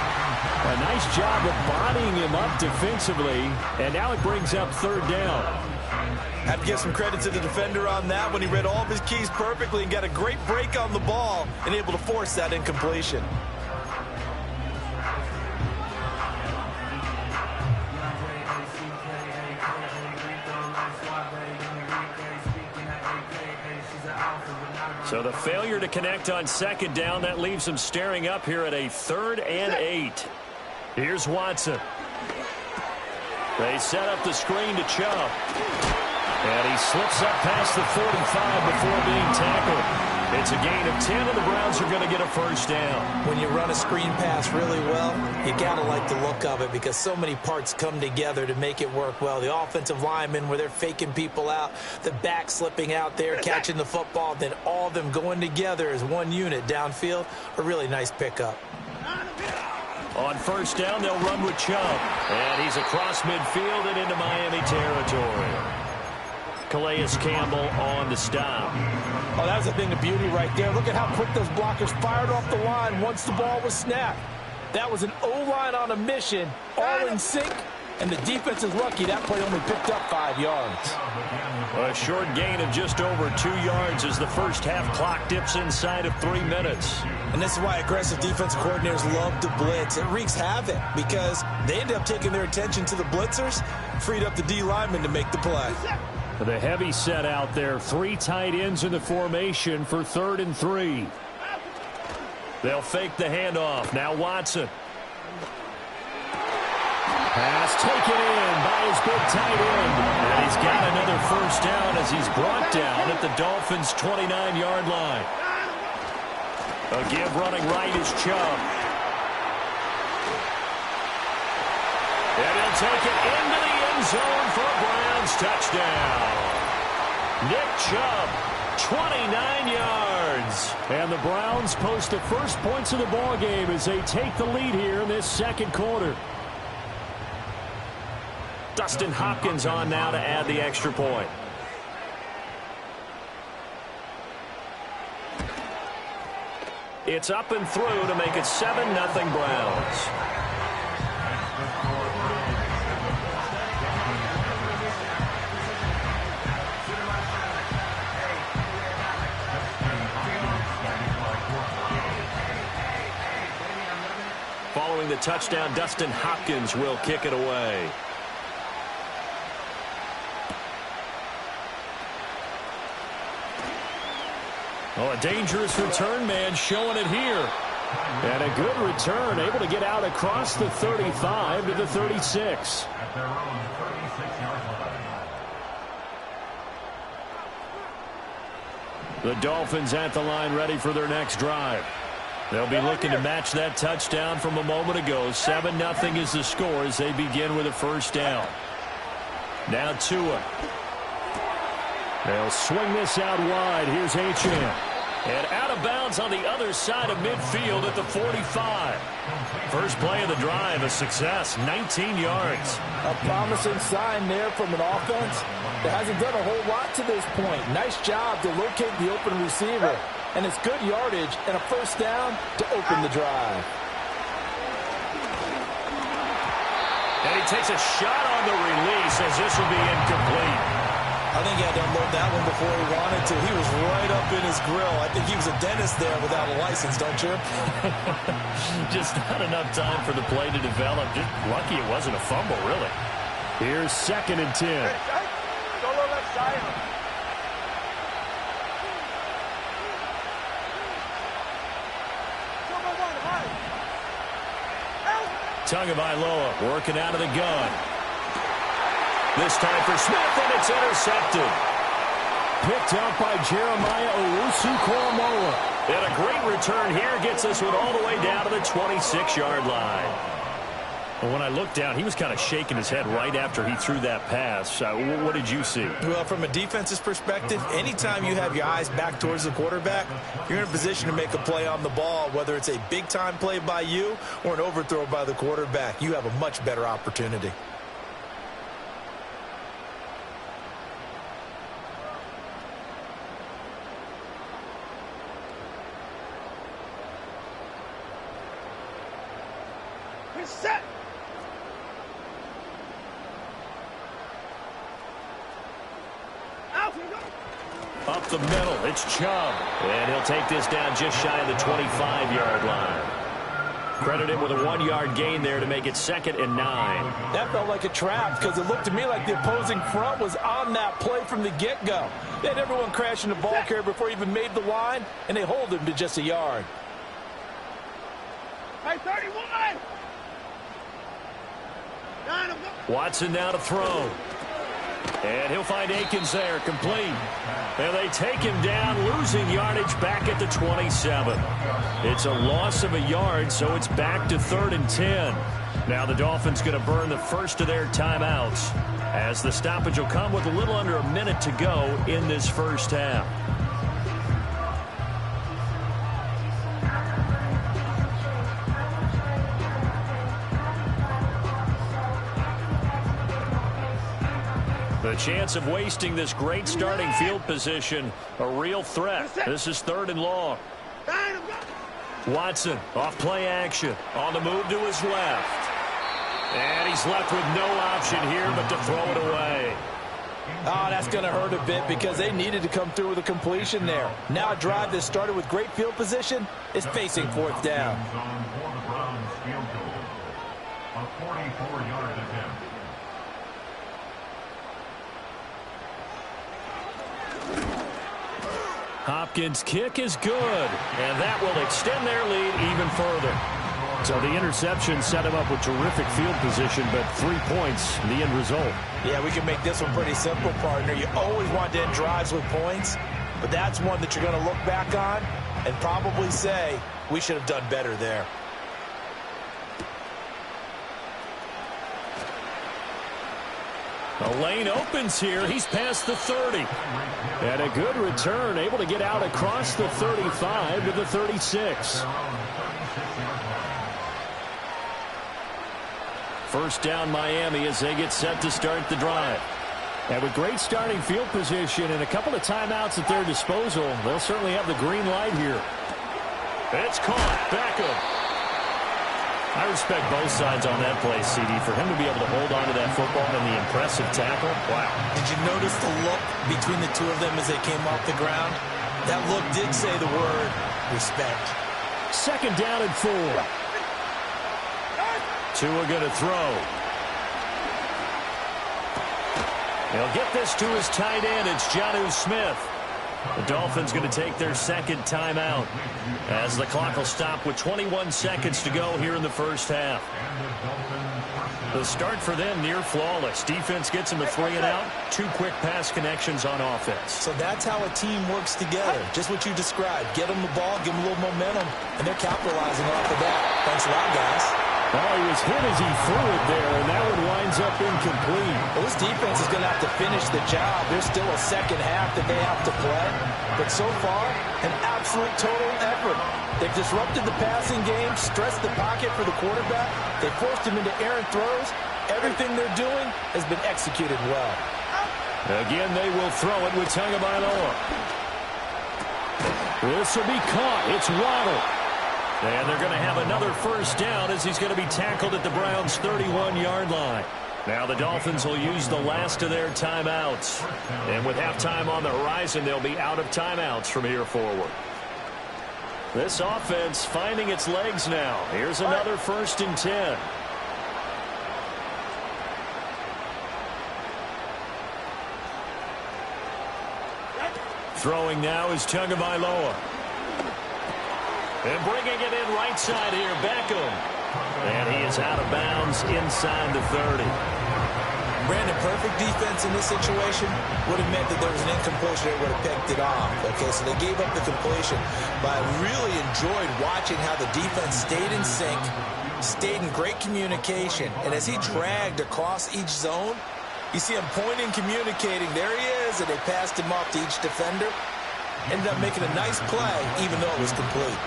[SPEAKER 7] A nice job of bodying him up defensively. And now it brings up 3rd down.
[SPEAKER 8] Have to give some credit to the defender on that when he read all of his keys perfectly and got a great break on the ball and able to force that incompletion.
[SPEAKER 7] So the failure to connect on 2nd down, that leaves him staring up here at a 3rd and 8. Here's Watson. They set up the screen to Chubb. And he slips up past the 45 before being tackled. It's a gain of 10, and the Browns are going to get a 1st down.
[SPEAKER 8] When you run a screen pass really well, you got to like the look of it because so many parts come together to make it work well. The offensive linemen, where they're faking people out, the back slipping out there, catching the football, then all of them going together as one unit downfield. A really nice pickup.
[SPEAKER 7] On 1st down, they'll run with Chubb. And he's across midfield and into Miami territory. Calais Campbell on the stop.
[SPEAKER 8] Oh, that was a thing of beauty right there. Look at how quick those blockers fired off the line once the ball was snapped. That was an O-line on a mission, all in sync, and the defense is lucky that play only picked up 5 yards.
[SPEAKER 7] A short gain of just over 2 yards as the first half clock dips inside of 3 minutes.
[SPEAKER 8] And this is why aggressive defensive coordinators love to blitz. It wreaks havoc because they end up taking their attention to the blitzers, freed up the D linemen to make the play.
[SPEAKER 7] The heavy set out there. 3 tight ends in the formation for 3rd and 3. They'll fake the handoff. Now Watson. Pass taken in by his big tight end. And he's got another 1st down as he's brought down at the Dolphins' 29-yard line. A give running right is Chubb. And he'll take it into the end zone for a Browns touchdown. Nick Chubb, 29 yards. And the Browns post the first points of the ball game as they take the lead here in this second quarter. Dustin Hopkins on now to add the extra point. It's up and through to make it 7-0 Browns. Following the touchdown, Dustin Hopkins will kick it away. Oh, a dangerous return man showing it here. And a good return, able to get out across the 35 to the 36.
[SPEAKER 4] At their own 36-yard line.
[SPEAKER 7] The Dolphins at the line, ready for their next drive. They'll be looking to match that touchdown from a moment ago. 7-0 is the score as they begin with a first down. Now Tua. They'll swing this out wide. Here's Achane. And out of bounds on the other side of midfield at the 45. First play of the drive, a success, 19 yards.
[SPEAKER 8] A promising sign there from an offense that hasn't done a whole lot to this point. Nice job to locate the open receiver. And it's good yardage and a first down to open the drive.
[SPEAKER 7] And he takes a shot on the release as this will be incomplete.
[SPEAKER 8] I think he had to unload that one before he wanted to. He was right up in his grill. I think he was a dentist there without a license, don't you?
[SPEAKER 7] Just not enough time for the play to develop. Just lucky it wasn't a fumble, really. Here's 2nd and 10.
[SPEAKER 2] Solo left side.
[SPEAKER 7] Tagovailoa working out of the gun. This time for Smith, and it's intercepted. Picked up by Jeremiah Owusu-Koramoah. And a great return here gets this one all the way down to the 26-yard line. Well, when I looked down, he was kind of shaking his head right after he threw that pass. What did you see?
[SPEAKER 8] Well, from a defense's perspective, anytime you have your eyes back towards the quarterback, you're in a position to make a play on the ball, whether it's a big-time play by you or an overthrow by the quarterback. You have a much better opportunity.
[SPEAKER 2] Set.
[SPEAKER 7] Up the middle, it's Chubb. And he'll take this down just shy of the 25-yard line. Credit him with a 1-yard gain there to make it 2nd and 9.
[SPEAKER 8] That felt like a trap because it looked to me like the opposing front was on that play from the get-go. They had everyone crashing the ball carrier before he even made the line, and they hold him to just a yard.
[SPEAKER 2] Hey, 31!
[SPEAKER 7] Watson now to throw. And he'll find Akins there, complete. And they take him down, losing yardage back at the 27. It's a loss of a yard, so it's back to 3rd and 10. Now the Dolphins going to burn the first of their timeouts, as the stoppage will come with a little under a minute to go in this first half. The chance of wasting this great starting field position, a real threat. This is 3rd and long. Watson off play action, on the move to his left. And he's left with no option here but to throw it away.
[SPEAKER 8] Oh, that's going to hurt a bit because they needed to come through with a completion there. Now a drive that started with great field position is facing 4th down.
[SPEAKER 4] A 44-yard attempt.
[SPEAKER 7] Hopkins' kick is good, and that will extend their lead even further. So the interception set him up with terrific field position, but 3 points, the end result.
[SPEAKER 8] Yeah, we can make this one pretty simple, partner. You always want to end drives with points, but that's one that you're going to look back on and probably say, we should have done better there.
[SPEAKER 7] The lane opens here. He's past the 30. And a good return, able to get out across the 35 to the 36. First down Miami as they get set to start the drive. And with great starting field position and a couple of timeouts at their disposal, they'll certainly have the green light here. It's caught. Beckham. I respect both sides on that play, CD. For him to be able to hold on to that football and the impressive tackle, wow.
[SPEAKER 8] Did you notice the look between the two of them as they came off the ground? That look did say the word respect.
[SPEAKER 7] 2nd down and 4. Tua going to throw. He'll get this to his tight end. It's Jonnu Smith. The Dolphins going to take their second timeout as the clock will stop with 21 seconds to go here in the first half. The start for them near flawless. Defense gets them a 3 and out. 2 quick pass connections on offense.
[SPEAKER 8] So that's how a team works together. Just what you described. Get them the ball, give them a little momentum, and they're capitalizing off of that. Thanks a lot, guys.
[SPEAKER 7] Oh, he was hit as he threw it there, and that one winds up incomplete.
[SPEAKER 8] Well, this defense is going to have to finish the job. There's still a second half that they have to play. But so far, an absolute total effort. They've disrupted the passing game, stressed the pocket for the quarterback. They forced him into errant throws. Everything they're doing has been executed well.
[SPEAKER 7] Again, they will throw it with Tagovailoa. This will be caught. It's Waddle. And they're going to have another first down as he's going to be tackled at the Browns' 31-yard line. Now the Dolphins will use the last of their timeouts. And with halftime on the horizon, they'll be out of timeouts from here forward. This offense finding its legs now. Here's another 1st and 10. Throwing now is Tagovailoa. And bringing it in right side here, Beckham. And he is out of bounds inside the 30.
[SPEAKER 8] Brandon, perfect defense in this situation would have meant that there was an incompletion. They would have picked it off. Okay, so they gave up the completion. But I really enjoyed watching how the defense stayed in sync, stayed in great communication. And as he dragged across each zone, you see him pointing, communicating. There he is, and they passed him off to each defender. Ended up making a nice play, even though it was complete.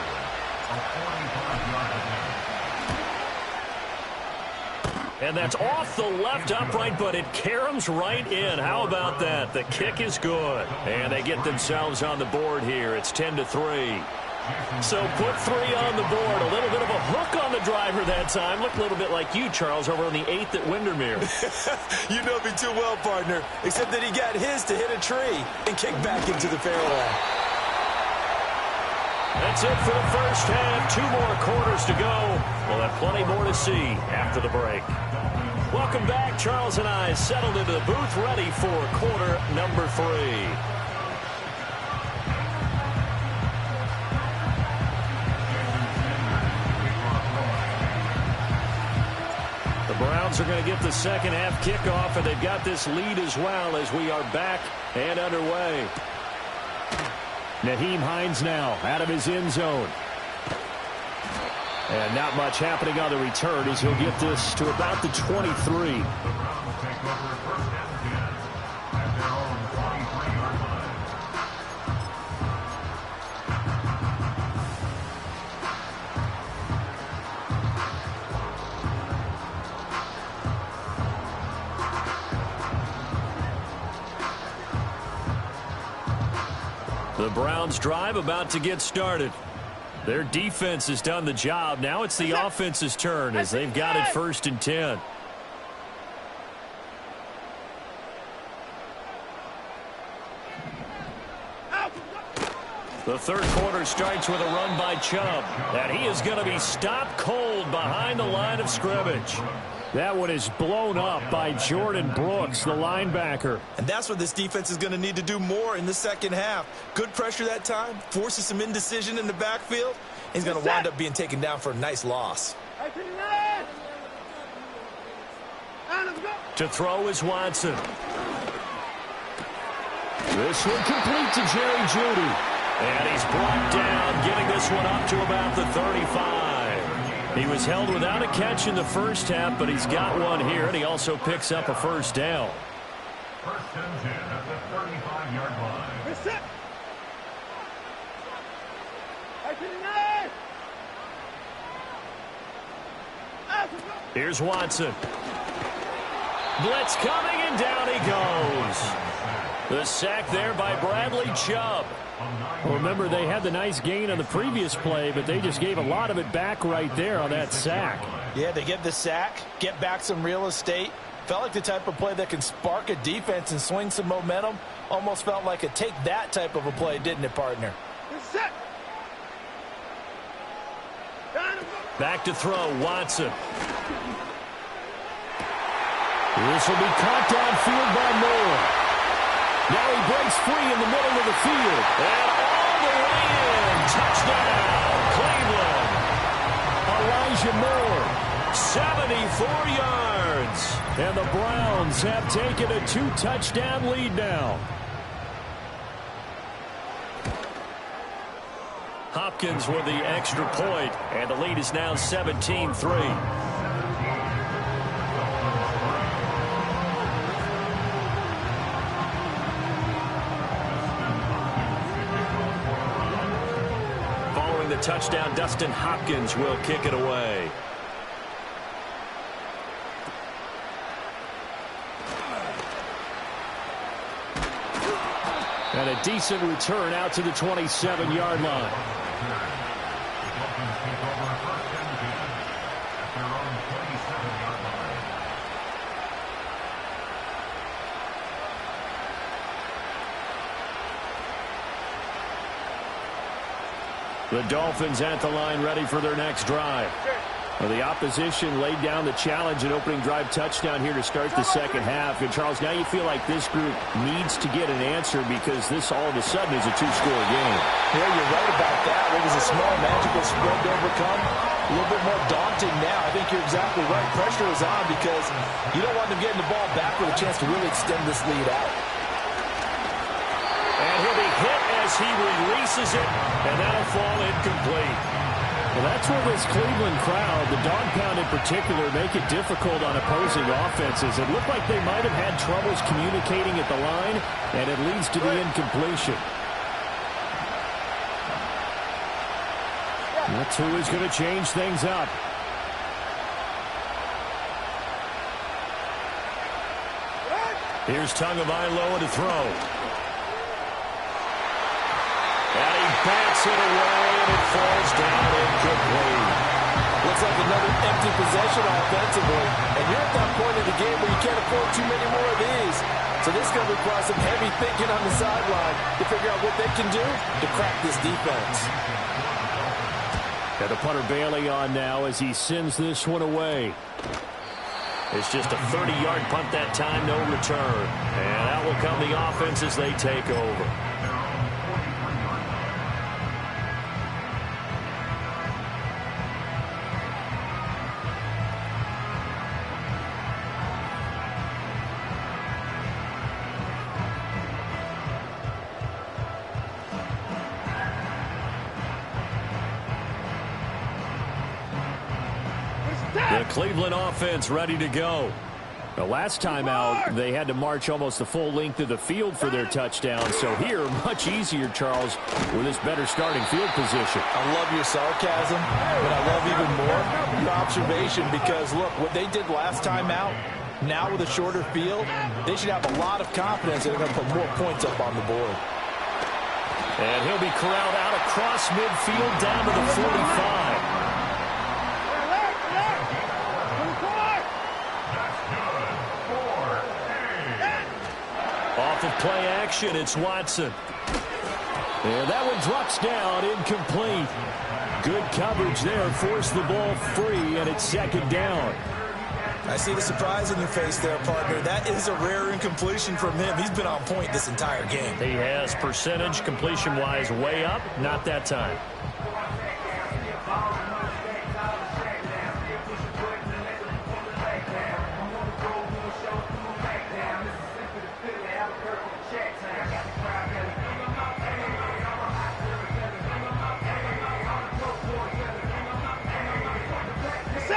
[SPEAKER 7] And that's off the left upright, but it caroms right in. How about that? The kick is good. And they get themselves on the board here. It's 10-3. So put 3 on the board. A little bit of a hook on the driver that time. Looked a little bit like you, Charles, over on the 8th at Windermere.
[SPEAKER 8] You know me too well, partner. Except that he got his to hit a tree and kick back into the fairway.
[SPEAKER 7] That's it for the first half. 2 more quarters to go. We'll have plenty more to see after the break. Welcome back. Charles and I settled into the booth, ready for quarter number 3. The Browns are going to get the second half kickoff, and they've got this lead as well as we are back and underway. Nyheim Hines now out of his end zone. And not much happening on the return as he'll get this to about the 23. The Browns drive about to get started. Their defense has done the job. Now it's the offense's turn as they've got it 1st and 10. The third quarter starts with a run by Chubb. And he is going to be stopped cold behind the line of scrimmage. That one is blown up by Jordan Brooks, the linebacker.
[SPEAKER 8] And that's what this defense is going to need to do more in the second half. Good pressure that time, forces some indecision in the backfield. He's going to wind up being taken down for a nice loss.
[SPEAKER 7] To throw is Watson. This one complete to Jerry Jeudy. And he's brought down, getting this one up to about the 35. He was held without a catch in the first half, but he's got one here, and he also picks up a first down.
[SPEAKER 4] 1st and 10 at the 35-yard line.
[SPEAKER 2] Reset.
[SPEAKER 7] Here's Watson. Blitz coming, and down he goes. The sack there by Bradley Chubb. Well, remember, they had the nice gain on the previous play, but they just gave a lot of it back right there on that sack.
[SPEAKER 8] Yeah, they get the sack, get back some real estate. Felt like the type of play that can spark a defense and swing some momentum. Almost felt like a take that type of a play, didn't it, partner?
[SPEAKER 2] Set.
[SPEAKER 7] Back to throw, Watson. This will be caught downfield by Moore. Now he breaks free in the middle of the field. And all the way in. Touchdown, Cleveland. Elijah Moore, 74 yards. And the Browns have taken a 2-touchdown lead now. Hopkins with the extra point, and the lead is now 17-3. The touchdown, Dustin Hopkins will kick it away. And a decent return out to the 27-yard line. The Dolphins at the line, ready for their next drive. Well, the opposition laid down the challenge and opening drive touchdown here to start the second half. And, Charles, now you feel like this group needs to get an answer because this all of a sudden is a two-score game.
[SPEAKER 8] Yeah, you're right about that. It was a small, magical spread to overcome. A little bit more daunting now. I think you're exactly right. Pressure is on because you don't want them getting the ball back with a chance to really extend this lead out.
[SPEAKER 7] And he'll be hit as he releases it, and that'll fall incomplete. Well, that's where this Cleveland crowd, the dog pound in particular, make it difficult on opposing offenses. It looked like they might have had troubles communicating at the line, and it leads to the incompletion. That's who is going to change things up. Here's Tagovailoa to throw. And he bats it away, and it falls down incomplete.
[SPEAKER 8] Looks like another empty possession offensively. And you're at that point in the game where you can't afford too many more of these. So this is going to require some heavy thinking on the sideline to figure out what they can do to crack this defense.
[SPEAKER 7] Got the punter Bailey on now as he sends this one away. It's just a 30-yard punt that time, no return. And out will come the offense as they take over. The Cleveland offense ready to go. The last time out, they had to march almost the full length of the field for their touchdown. So here, much easier, Charles, with this better starting field position.
[SPEAKER 8] I love your sarcasm, but I love even more your observation because, look, what they did last time out, now with a shorter field, they should have a lot of confidence they're going to put more points up on the board.
[SPEAKER 7] And he'll be corralled out across midfield down to the 45. Off of play action, it's Watson. And that one drops down, incomplete. Good coverage there, forced the ball free, and it's second down.
[SPEAKER 8] I see the surprise in your face there, partner. That is a rare incompletion from him. He's been on point this entire game.
[SPEAKER 7] He has percentage, completion-wise, way up. Not that time.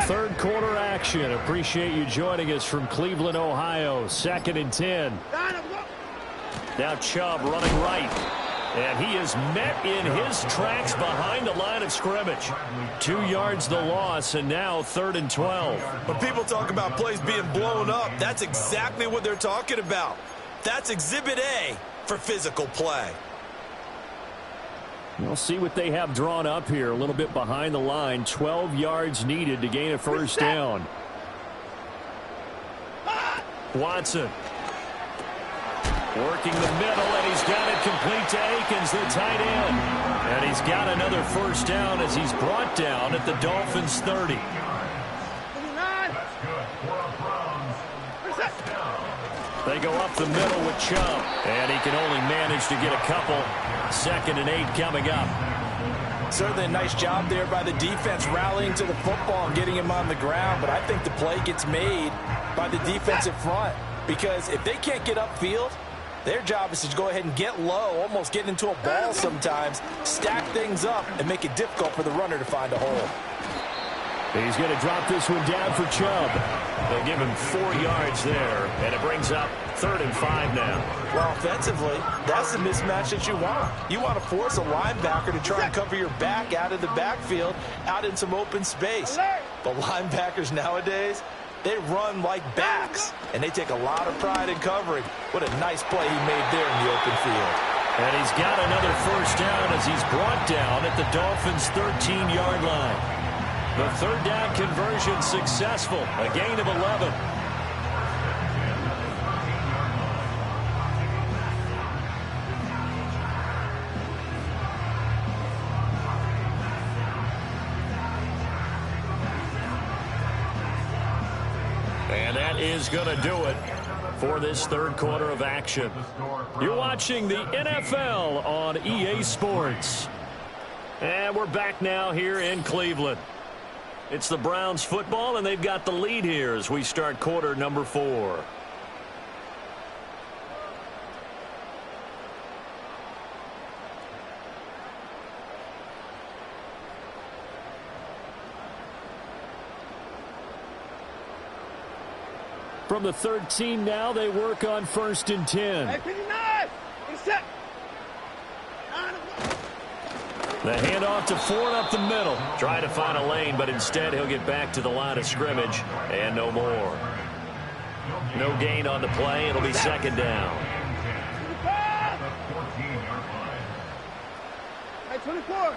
[SPEAKER 7] Third quarter action. Appreciate you joining us from Cleveland, Ohio. 2nd and 10. Now Chubb running right. And he is met in his tracks behind the line of scrimmage. 2 yards the loss, and now 3rd and 12.
[SPEAKER 9] When people talk about plays being blown up, that's exactly what they're talking about. That's Exhibit A for physical play.
[SPEAKER 7] We'll see what they have drawn up here. A little bit behind the line. 12 yards needed to gain a first down. Working the middle, and he's got it complete to Akins, the tight end. And he's got another first down as he's brought down at the Dolphins' 30. They go up the middle with Chubb, and he can only manage to get a couple. 2nd and 8 coming up.
[SPEAKER 8] Certainly a nice job there by the defense rallying to the football and getting him on the ground, but I think the play gets made by the defensive front because if they can't get upfield, their job is to go ahead and get low, almost get into a ball sometimes, stack things up, and make it difficult for the runner to find a hole.
[SPEAKER 7] He's going to drop this one down for Chubb. They'll give him 4 yards there, and it brings up 3rd and 5 now.
[SPEAKER 8] Well, offensively, that's the mismatch that you want. You want to force a linebacker to try and cover your back out of the backfield, out in some open space. But linebackers nowadays, they run like backs, and they take a lot of pride in covering. What a nice play he made there in the open field.
[SPEAKER 7] And he's got another first down as he's brought down at the Dolphins' 13-yard line. The 3rd down conversion successful, a gain of 11. And that is going to do it for this 3rd quarter of action. You're watching the NFL on EA Sports. And we're back now here in Cleveland. It's the Browns football, and they've got the lead here as we start quarter number 4. From the 13 now, they work on 1st and 10.
[SPEAKER 2] Hey, 59! Reset!
[SPEAKER 7] The handoff to Ford up the middle. Trying to find a lane, but instead he'll get back to the line of scrimmage, and no more. No gain on the play. It'll be 2nd down.
[SPEAKER 2] 24.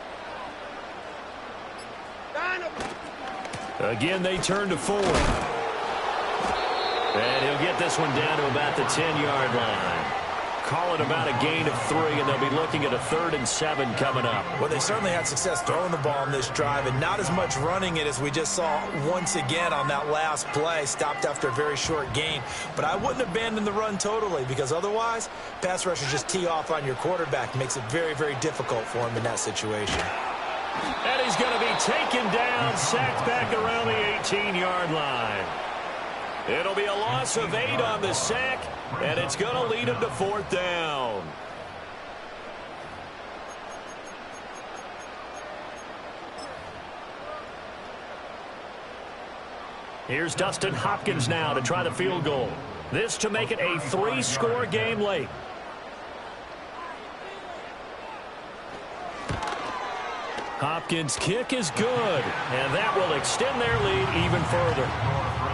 [SPEAKER 7] Again, they turn to Ford. And he'll get this one down to about the 10-yard line. Call it about a gain of 3, and they'll be looking at a 3rd and 7 coming up.
[SPEAKER 8] Well, they certainly had success throwing the ball on this drive, and not as much running it as we just saw once again on that last play. Stopped after a very short gain. But I wouldn't abandon the run totally, because otherwise, pass rushers just tee off on your quarterback. Makes it very, very difficult for him in that situation.
[SPEAKER 7] And he's going to be taken down, sacked back around the 18-yard line. It'll be a loss of 8 on the sack, and it's going to lead him to 4th down. Here's Dustin Hopkins now to try the field goal. This to make it a 3-score game late. Hopkins' kick is good, and that will extend their lead even further.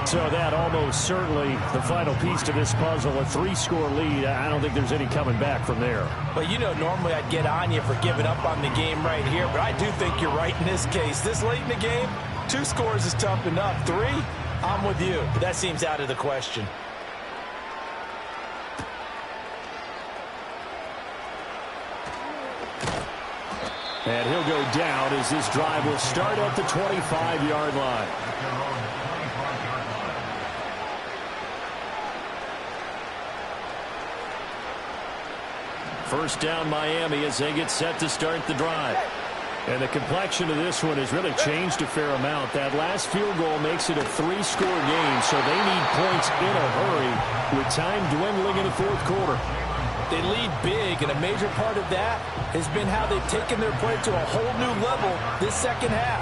[SPEAKER 7] So that almost certainly the final piece to this puzzle, a 3-score lead. I don't think there's any coming back from there.
[SPEAKER 8] But, you know, normally I'd get on you for giving up on the game right here, but I do think you're right in this case. This late in the game, 2 scores is tough enough. 3, I'm with you. But that seems out of the question.
[SPEAKER 7] And he'll go down as this drive will start at the 25-yard line. First down Miami as they get set to start the drive. And the complexion of this one has really changed a fair amount. That last field goal makes it a 3-score game, so they need points in a hurry with time dwindling in the 4th quarter.
[SPEAKER 8] They lead big, and a major part of that has been how they've taken their play to a whole new level this second half.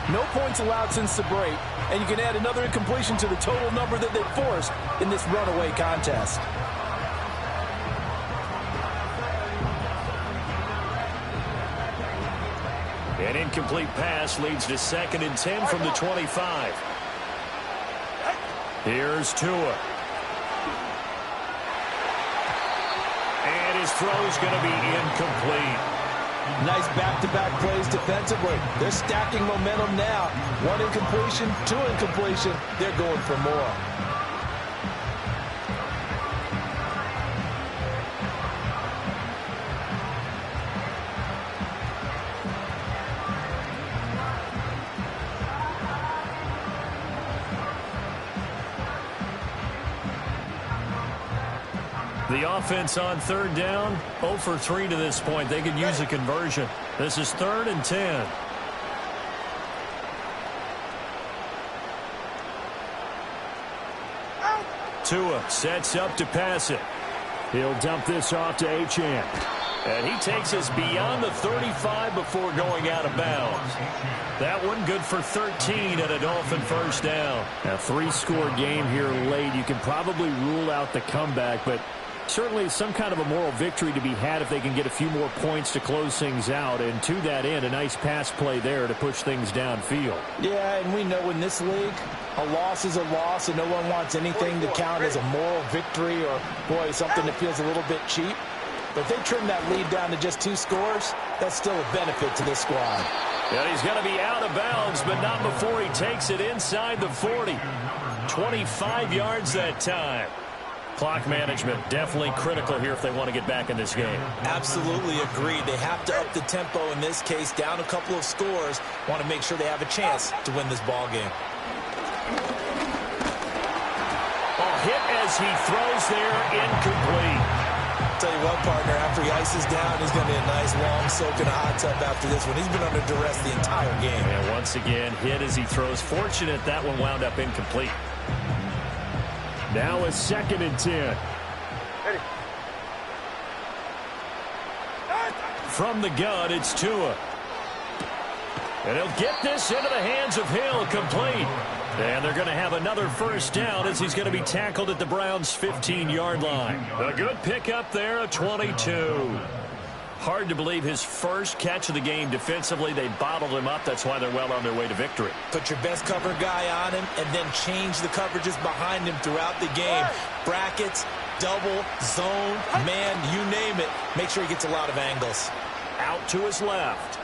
[SPEAKER 8] No points allowed since the break, and you can add another incompletion to the total number that they've forced in this runaway contest.
[SPEAKER 7] An incomplete pass leads to 2nd and 10 from the 25. Here's Tua. And his throw's going to be incomplete.
[SPEAKER 8] Nice back-to-back plays defensively. They're stacking momentum now. 1 incompletion, 2 incompletion. They're going for more.
[SPEAKER 7] The offense on third down, 0 for 3 to this point. They could use a conversion. This is 3rd and 10. Tua sets up to pass it. He'll dump this off to Achane. And he takes us beyond the 35 before going out of bounds. That one good for 13 and a Dolphin first down. A 3-score game here late. You can probably rule out the comeback, but certainly some kind of a moral victory to be had if they can get a few more points to close things out. And to that end, a nice pass play there to push things downfield.
[SPEAKER 8] Yeah, and we know in this league, a loss is a loss, and no one wants anything to count as a moral victory or, boy, something that feels a little bit cheap. But if they trim that lead down to just 2 scores, that's still a benefit to this squad.
[SPEAKER 7] And he's going to be out of bounds, but not before he takes it inside the 40. 25 yards that time. Clock management definitely critical here if they want to get back in this game.
[SPEAKER 8] Absolutely agreed. They have to up the tempo in this case, down a couple of scores. Want to make sure they have a chance to win this ball game.
[SPEAKER 7] Hit as he throws there, incomplete.
[SPEAKER 8] Tell you what, partner, after he ices down, he's going to be a nice long soak in a hot tub after this one. He's been under duress the entire game.
[SPEAKER 7] And once again, hit as he throws. Fortunate that one wound up incomplete. Now a 2nd and 10.
[SPEAKER 2] Ready.
[SPEAKER 7] From the gun, it's Tua. And he'll get this into the hands of Hill, complete. And they're going to have another first down as he's going to be tackled at the Browns' 15-yard line. A good pickup there, a 22. Hard to believe his first catch of the game defensively. They bottled him up. That's why they're well on their way to victory.
[SPEAKER 8] Put your best cover guy on him and then change the coverages behind him throughout the game. Brackets, double, zone, man, you name it. Make sure he gets a lot of angles.
[SPEAKER 7] Out to his left.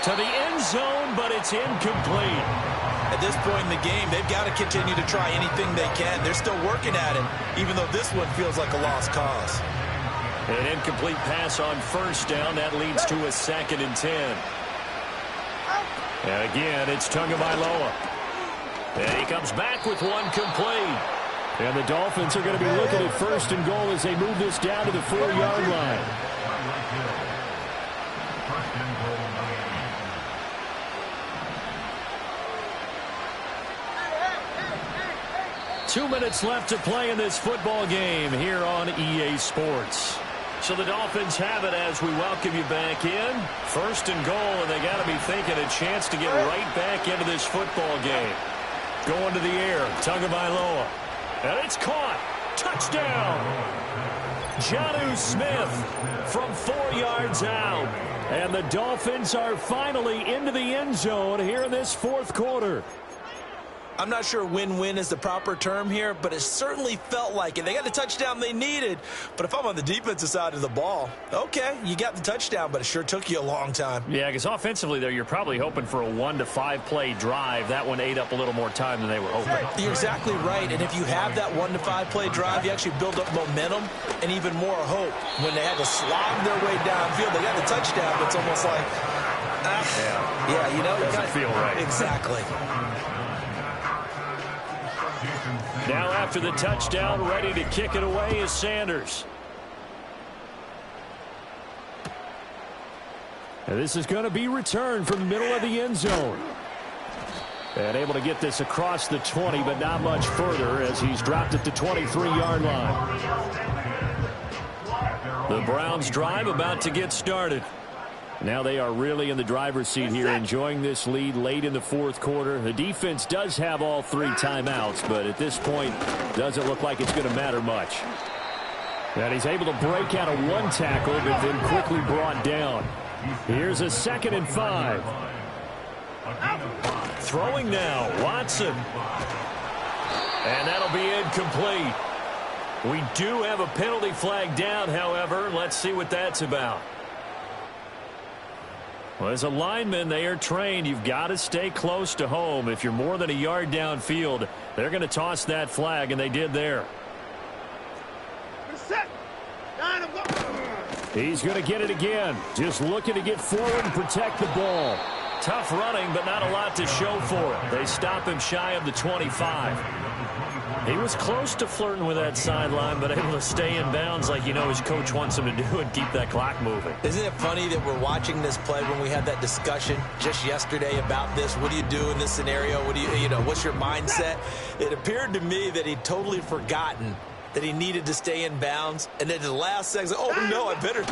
[SPEAKER 7] To the end zone, but it's incomplete.
[SPEAKER 8] At this point in the game, they've got to continue to try anything they can. They're still working at it, even though this one feels like a lost cause.
[SPEAKER 7] An incomplete pass on first down. That leads to a 2nd and 10. And again, it's Tagovailoa. And he comes back with one complete. And the Dolphins are going to be looking at 1st and goal as they move this down to the 4-yard line. 2 minutes left to play in this football game here on EA Sports. So the Dolphins have it as we welcome you back in. 1st and goal, and they got to be thinking a chance to get right back into this football game. Going to the air, Tagovailoa. And it's caught. Touchdown. Jonnu Smith from 4 yards out. And the Dolphins are finally into the end zone here in this 4th quarter.
[SPEAKER 8] I'm not sure win-win is the proper term here, but it certainly felt like it. They got the touchdown they needed, but if I'm on the defensive side of the ball, okay, you got the touchdown, but it sure took you a long time.
[SPEAKER 7] Yeah, because offensively there, you're probably hoping for a 1 to 5 play drive. That one ate up a little more time than they were hoping.
[SPEAKER 8] You're exactly right, and if you have that 1 to 5 play drive, you actually build up momentum and even more hope. When they had to slog their way downfield, they got the touchdown, but it's almost like, yeah, you know,
[SPEAKER 7] doesn't feel right.
[SPEAKER 8] Exactly.
[SPEAKER 7] Now after the touchdown, ready to kick it away is Sanders. And this is going to be returned from the middle of the end zone. And able to get this across the 20, but not much further as he's dropped at the 23-yard line. The Browns drive about to get started. Now they are really in the driver's seat here, enjoying this lead late in the 4th quarter. The defense does have all 3 timeouts, but at this point, doesn't look like it's going to matter much. And he's able to break out of 1 tackle, but then quickly brought down. Here's a 2nd and 5. Throwing now, Watson. And that'll be incomplete. We do have a penalty flag down, however. Let's see what that's about. Well, as a lineman, they are trained. You've got to stay close to home. If you're more than a yard downfield, they're going to toss that flag, and they did there. He's going to get it again. Just looking to get forward and protect the ball. Tough running, but not a lot to show for it. They stop him shy of the 25. He was close to flirting with that sideline, but able to stay in bounds like you know his coach wants him to do and keep that clock moving.
[SPEAKER 9] Isn't it funny that we're watching this play when we had that discussion just yesterday about this? What do you do in this scenario? What do you know, what's your mindset? It appeared to me that he'd totally forgotten that he needed to stay in bounds, and then at the last second, oh no, I better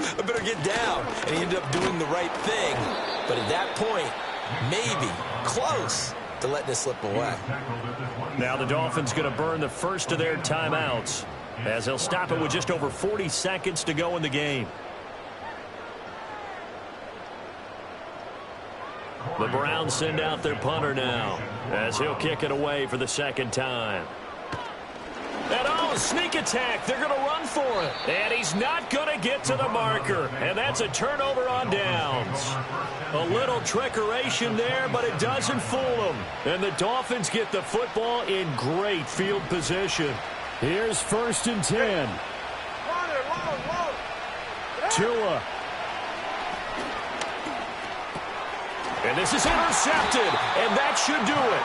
[SPEAKER 9] get down. And he ended up doing the right thing. But at that point, maybe close to letting this slip away.
[SPEAKER 7] Now the Dolphins going to burn the first of their timeouts as they'll stop it with just over 40 seconds to go in the game. The Browns send out their punter now as he'll kick it away for the second time. And sneak attack. They're going to run for it. And he's not going to get to the marker. And that's a turnover on downs. A little trickeration there, but it doesn't fool them. And the Dolphins get the football in great field position. Here's 1st and 10. Tua. And this is intercepted. And that should do it.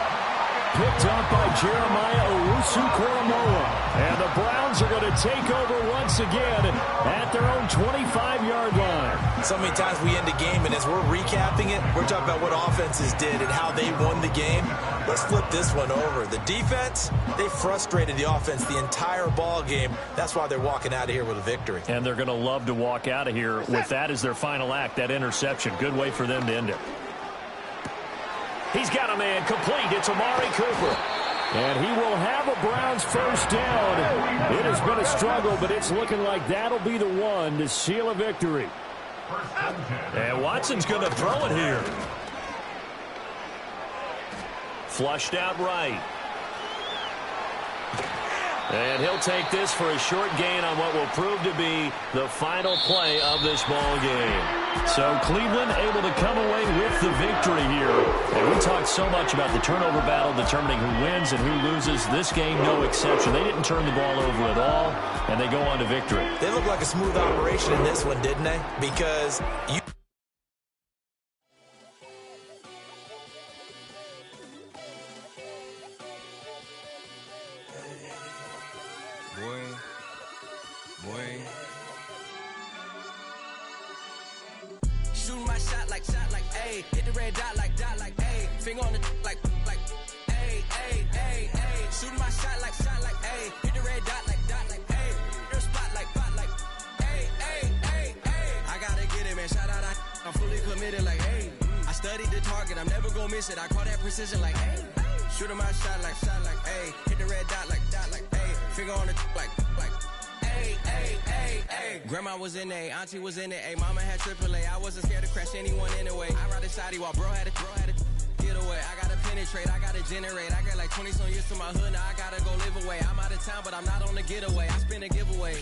[SPEAKER 7] Picked up by Jeremiah Owusu-Koramoah. And the Browns are going to take over once again at their own 25-yard line.
[SPEAKER 9] So many times we end the game, and as we're recapping it, we're talking about what offenses did and how they won the game. Let's flip this one over. The defense, they frustrated the offense the entire ball game. That's why they're walking out of here with a victory.
[SPEAKER 7] And they're going to love to walk out of here with that as their final act, that interception. Good way for them to end it. He's got a man complete. It's Amari Cooper. And he will have a Browns first down. It has been a struggle, but it's looking like that'll be the one to seal a victory. And Watson's going to throw it here. Flushed out right. And he'll take this for a short gain on what will prove to be the final play of this ball game. So Cleveland able to come away with the victory here. And we talked so much about the turnover battle determining who wins and who loses. This game, no exception. They didn't turn the ball over at all, and they go on to victory.
[SPEAKER 9] They look like a smooth operation in this one, didn't they? Because you...
[SPEAKER 10] Shooting my shot like, ayy. Hit the red dot like, ayy. Finger on the like, ayy, ayy, ayy, ayy. Shooting my shot like, ayy. Hit the red dot like, ayy. Your spot like, ayy, ayy, ayy, ayy. I gotta get it, man. Shout out, I'm fully committed like, hey. I studied the target, I'm never gonna miss it. I call that precision like, hey. Shooting my shot like, ayy. Hit the red dot like, ayy. Finger on the like, ayy, ayy, ayy, ayy. Grandma was in A, auntie was in it, ayy. Mama had AAA. I wasn't scared to crash anyone anyway. I ride a shotty while bro had to get away. I gotta penetrate, I gotta generate. I got like 20-some years to my hood, now I gotta go live away. I'm out of town, but I'm not on the getaway. I spin a giveaway.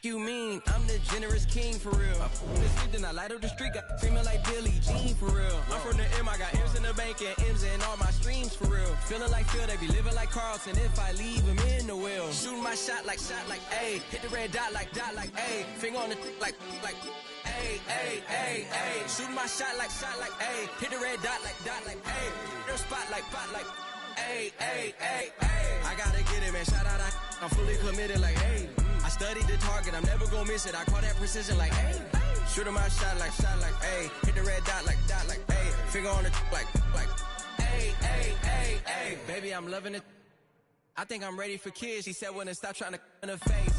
[SPEAKER 10] You mean I'm the generous king for real? I this sleep, then I light up the street, got screaming like Billie Jean for real. I'm from the M, I got M's in the bank and M's in all my streams for real. Feeling like Phil, they be living like Carlton if I leave him in the wheel. Shooting my shot like, ayy. Hit the red dot like, ayy. Finger on the like, ayy, ayy, ayy, ayy. Shooting my shot like, ayy. Hit the red dot like, ayy. Your spot like, ayy, ayy, ayy, ayy. I gotta get it, man. Shout out, I'm fully committed like, hey. I studied the target, I'm never gonna miss it. I call that precision like, hey. Shooting my shot like, hey. Hit the red dot like, hey. Finger on the like, hey, hey, hey, hey. Baby, I'm loving it. I think I'm ready for kids. She said when to stop trying to in her face.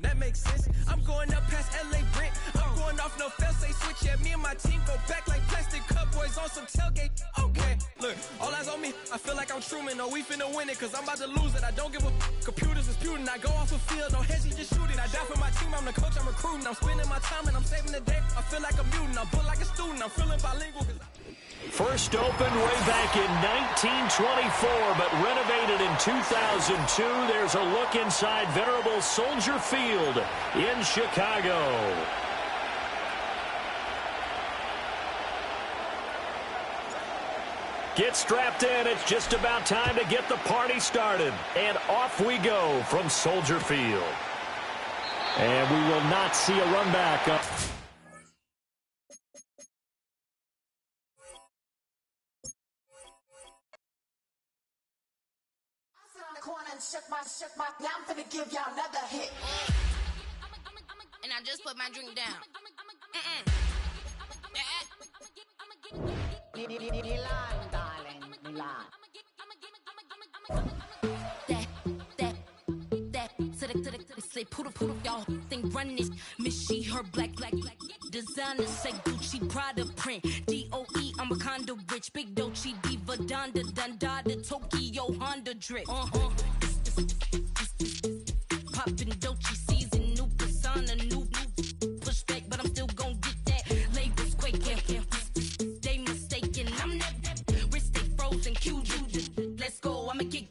[SPEAKER 10] That makes sense. I'm going up past LA Brent. I'm going off no fail, say switch. Yeah, me and my team go back like plastic cup boys on some tailgate. Okay, look, all eyes on me. I feel like I'm Truman. No, we finna win it, cause I'm about to lose it. I don't give a computers disputing. I go off the field, no heads, just shooting. I die for my team, I'm the coach, I'm recruiting. I'm spending my time and I'm saving the day. I feel like a mutant, I'm built like a student. I'm feeling bilingual.
[SPEAKER 7] First opened way back in 1924, but renovated in 2002. There's a look inside venerable Soldier Field in Chicago. Get strapped in. It's just about time to get the party started. And off we go from Soldier Field. And we will not see a run back up.
[SPEAKER 5] Corner and shook my, now I'm finna give y'all another hit.
[SPEAKER 6] And I just put my drink down.
[SPEAKER 5] Milan, darling, Milan.
[SPEAKER 6] Say poodle, y'all think run this. Miss she, her black designer, say Gucci, Prada print. DOE, I'm a condo rich, big Dolce, Diva, Donda, Tokyo, Honda drip. Poppin' Dolce season, new persona, new pushback, but I'm still gon' get that. Labels quaking, they mistaken. I'm that wrist stay frozen, QU. Let's go, I'ma get.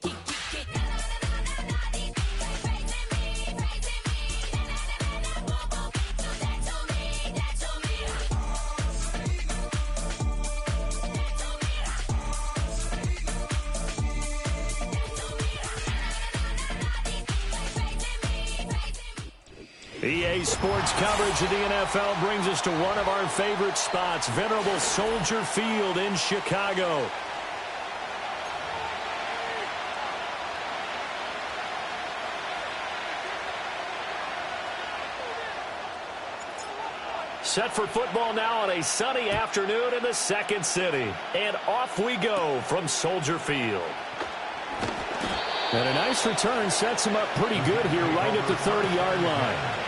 [SPEAKER 7] EA Sports coverage of the NFL brings us to one of our favorite spots, venerable Soldier Field in Chicago. Set for football now on a sunny afternoon in the second city. And off we go from Soldier Field. And a nice return sets him up pretty good here right at the 30-yard line.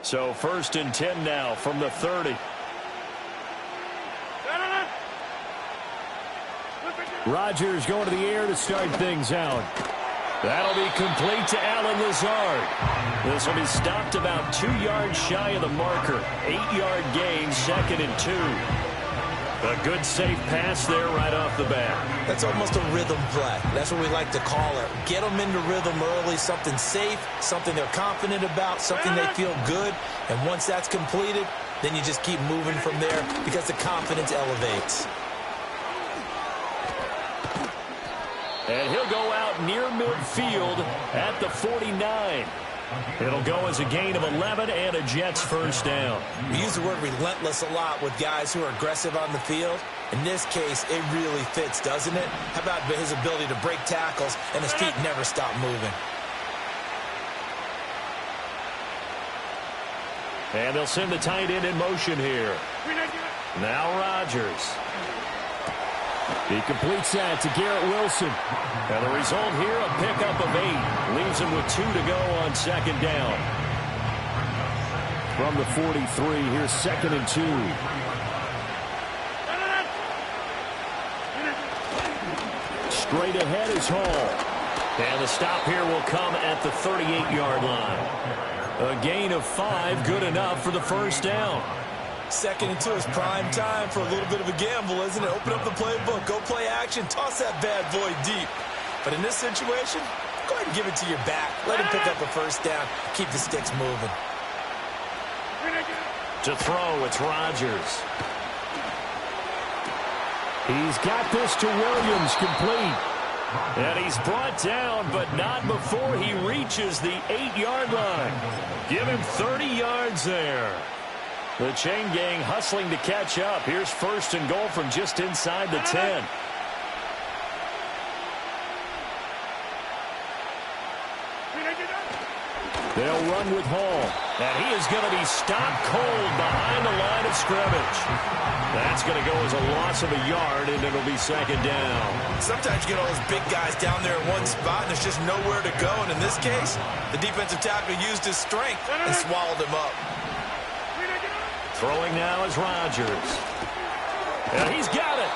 [SPEAKER 7] So 1st and 10 now from the 30. Rodgers going to the air to start things out. That'll be complete to Allen Lazard. This will be stopped about 2 yards shy of the marker. 8-yard gain, 2nd and 2. A good, safe pass there right off the bat.
[SPEAKER 9] That's almost a rhythm play. That's what we like to call it. Get them into rhythm early, something safe, something they're confident about, something they feel good. And once that's completed, then you just keep moving from there because the confidence elevates.
[SPEAKER 7] And he'll go out near midfield at the 49. It'll go as a gain of 11 and a Jets first down.
[SPEAKER 9] We use the word relentless a lot with guys who are aggressive on the field. In this case, it really fits, doesn't it? How about his ability to break tackles and his feet never stop moving?
[SPEAKER 7] And they'll send the tight end in motion here. Now Rodgers. He completes that to Garrett Wilson. And the result here, a pickup of 8. Leaves him with 2 to go on 2nd down. From the 43, here's 2nd and 2. Straight ahead is Hall. And the stop here will come at the 38-yard line. A gain of 5, good enough for the first down.
[SPEAKER 9] 2nd and 2 is prime time for a little bit of a gamble, isn't it? Open up the playbook, go play action, toss that bad boy deep. But in this situation, go ahead and give it to your back. Let him pick up a first down. Keep the sticks moving.
[SPEAKER 7] To throw, it's Rodgers. He's got this to Williams, complete. And he's brought down, but not before he reaches the 8-yard line. Give him 30 yards there. The chain gang hustling to catch up. Here's 1st and goal from just inside the 10. They'll run with Hall. And he is going to be stopped cold behind the line of scrimmage. That's going to go as a loss of a yard, and it'll be 2nd down.
[SPEAKER 9] Sometimes you get all those big guys down there in one spot, and there's just nowhere to go. And in this case, the defensive tackle used his strength and swallowed him up.
[SPEAKER 7] Throwing now is Rodgers. And he's got it.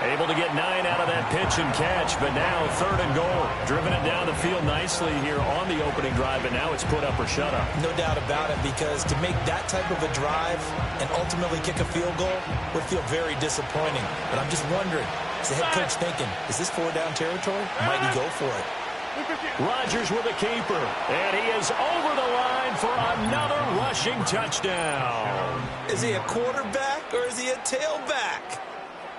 [SPEAKER 7] Able to get 9 out of that pitch and catch, but now 3rd and goal. Driven it down the field nicely here on the opening drive, but now it's put up or shut up.
[SPEAKER 9] No doubt about it, because to make that type of a drive and ultimately kick a field goal would feel very disappointing. But I'm just wondering, is the head coach thinking, is this 4-down territory? Might he go for it?
[SPEAKER 7] Rodgers with a keeper, and he is over the line for another rushing touchdown.
[SPEAKER 9] Is he a quarterback or is he a tailback?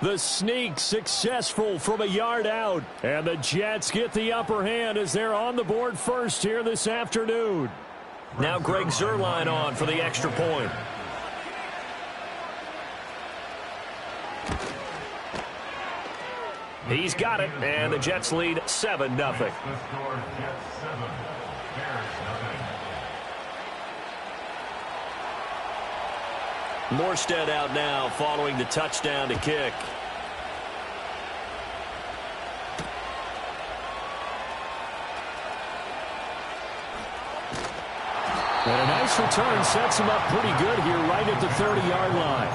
[SPEAKER 7] The sneak successful from a yard out, and the Jets get the upper hand as they're on the board first here this afternoon. Now Greg Zuerlein on for the extra point. He's got it, and the Jets lead 7-0. Morstead out now following the touchdown to kick. And a nice return sets him up pretty good here right at the 30-yard line.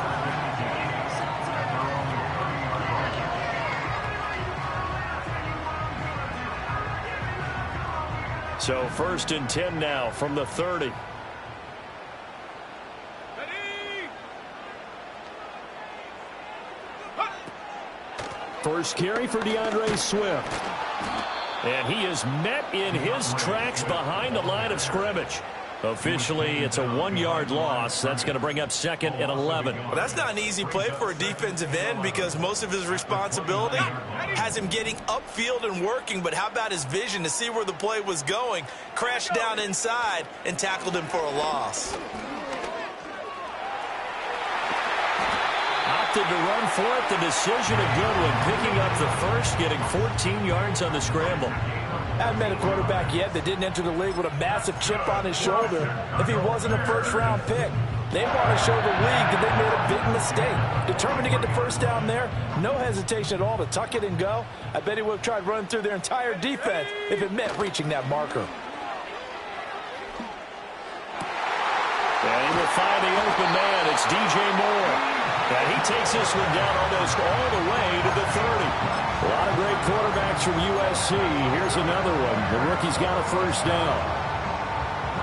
[SPEAKER 7] So 1st and 10 now from the 30. First carry for DeAndre Swift. And he is met in his tracks behind the line of scrimmage. Officially, it's a 1-yard loss. That's going to bring up 2nd and 11.
[SPEAKER 9] Well, that's not an easy play for a defensive end because most of his responsibility has him getting upfield and working. But how about his vision to see where the play was going? Crashed down inside and tackled him for a loss.
[SPEAKER 7] Opted to run for it. The decision a good one. Picking up the first, getting 14 yards on the scramble.
[SPEAKER 8] I haven't met a quarterback yet that didn't enter the league with a massive chip on his shoulder if he wasn't a first-round pick. They want to show the league that they made a big mistake. Determined to get the first down there, no hesitation at all to tuck it and go. I bet he would have tried running through their entire defense if it meant reaching that marker.
[SPEAKER 7] And he will find the open man. It's DJ Moore. And he takes this one down almost all the way to the 30. A lot of great quarterbacks from USC. Here's another one. The rookie's got a first down.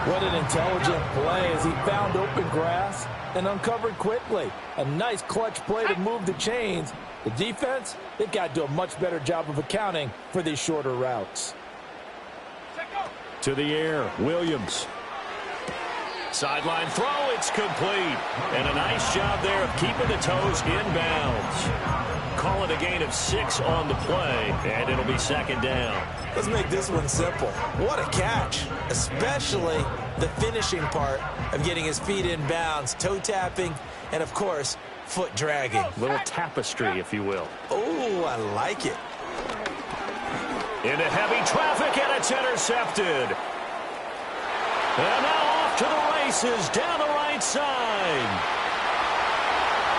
[SPEAKER 8] What an intelligent play as he found open grass and uncovered quickly. A nice clutch play to move the chains. The defense, they've got to do a much better job of accounting for these shorter routes.
[SPEAKER 7] To the air, Williams. Sideline throw, it's complete. And a nice job there of keeping the toes inbounds. Call it a gain of 6 on the play, and it'll be 2nd down.
[SPEAKER 9] Let's make this one simple. What a catch, especially the finishing part of getting his feet in bounds, toe tapping, and of course, foot dragging.
[SPEAKER 7] Little tapestry, if you will.
[SPEAKER 9] Oh, I like it.
[SPEAKER 7] Into heavy traffic, and it's intercepted. And now off to the races down the right side.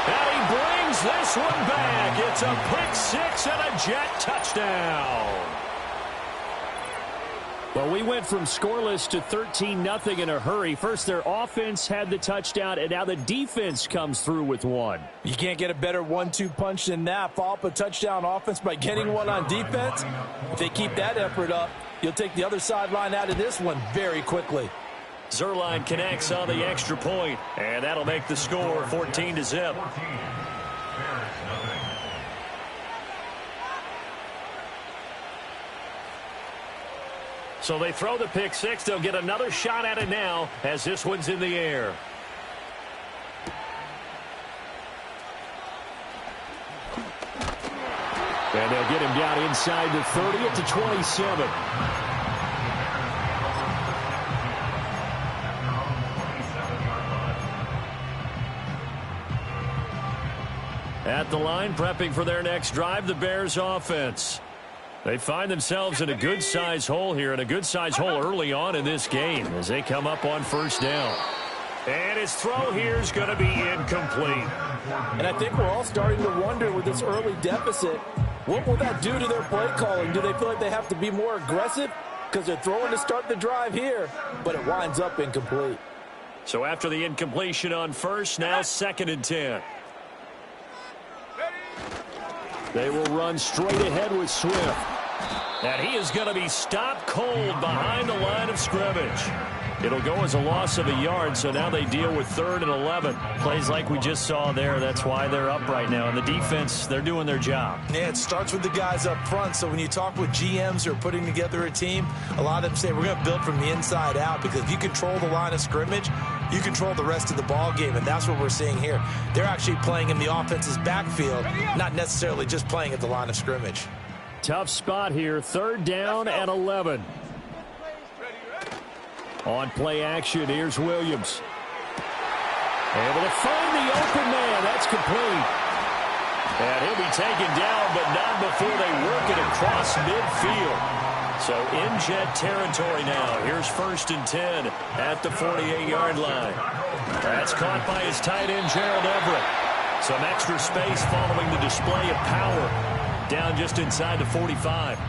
[SPEAKER 7] And he brings this one back. It's a pick 6 and a Jet touchdown. Well, we went from scoreless to 13-0 in a hurry. First, their offense had the touchdown, and now the defense comes through with one.
[SPEAKER 8] You can't get a better 1-2 punch than that. Follow up a touchdown offense by getting one on defense. If they keep that effort up, you'll take the other sideline out of this one very quickly.
[SPEAKER 7] Zuerlein connects on the extra point, and that'll make the score 14-0. So they throw the pick six. They'll get another shot at it now as this one's in the air. And they'll get him down inside the 30 at the 27. At the line, prepping for their next drive, the Bears offense. They find themselves in a good-sized hole here, and a good-sized hole early on in this game as they come up on first down. And his throw here is going to be incomplete.
[SPEAKER 8] And I think we're all starting to wonder with this early deficit, what will that do to their play calling? Do they feel like they have to be more aggressive because they're throwing to start the drive here, but it winds up incomplete?
[SPEAKER 7] So after the incompletion on first, now 2nd and 10. They will run straight ahead with Swift. And he is going to be stopped cold behind the line of scrimmage. It'll go as a loss of a yard, so now they deal with 3rd and 11. Plays like we just saw there. That's why they're up right now. And the defense, they're doing their job.
[SPEAKER 9] Yeah, it starts with the guys up front. So when you talk with GMs who are putting together a team, a lot of them say we're going to build from the inside out, because if you control the line of scrimmage, you control the rest of the ball game, and that's what we're seeing here. They're actually playing in the offense's backfield, not necessarily just playing at the line of scrimmage.
[SPEAKER 7] Tough spot here, 3rd down and 11. On play action, here's Williams. Able to find the open man. That's complete. And he'll be taken down, but not before they work it across midfield. So in jet territory now. Here's 1st and 10 at the 48-yard line. That's caught by his tight end, Gerald Everett. Some extra space following the display of power. Down just inside the 45.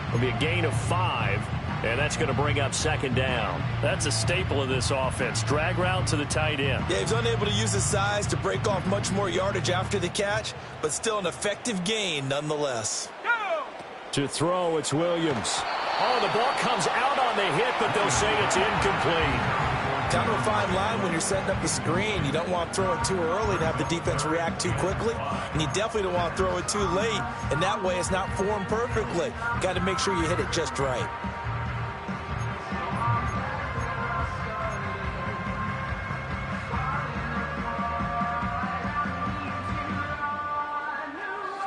[SPEAKER 7] It'll be a gain of 5. And that's going to bring up 2nd down. That's a staple of this offense. Drag route to the tight end.
[SPEAKER 9] Yeah, he's unable to use his size to break off much more yardage after the catch, but still an effective gain nonetheless.
[SPEAKER 7] To throw, it's Williams. Oh, the ball comes out on the hit, but they'll say it's incomplete.
[SPEAKER 9] Kind of a fine line when you're setting up the screen. You don't want to throw it too early and have the defense react too quickly. And you definitely don't want to throw it too late. And that way it's not formed perfectly. Got to make sure you hit it just right.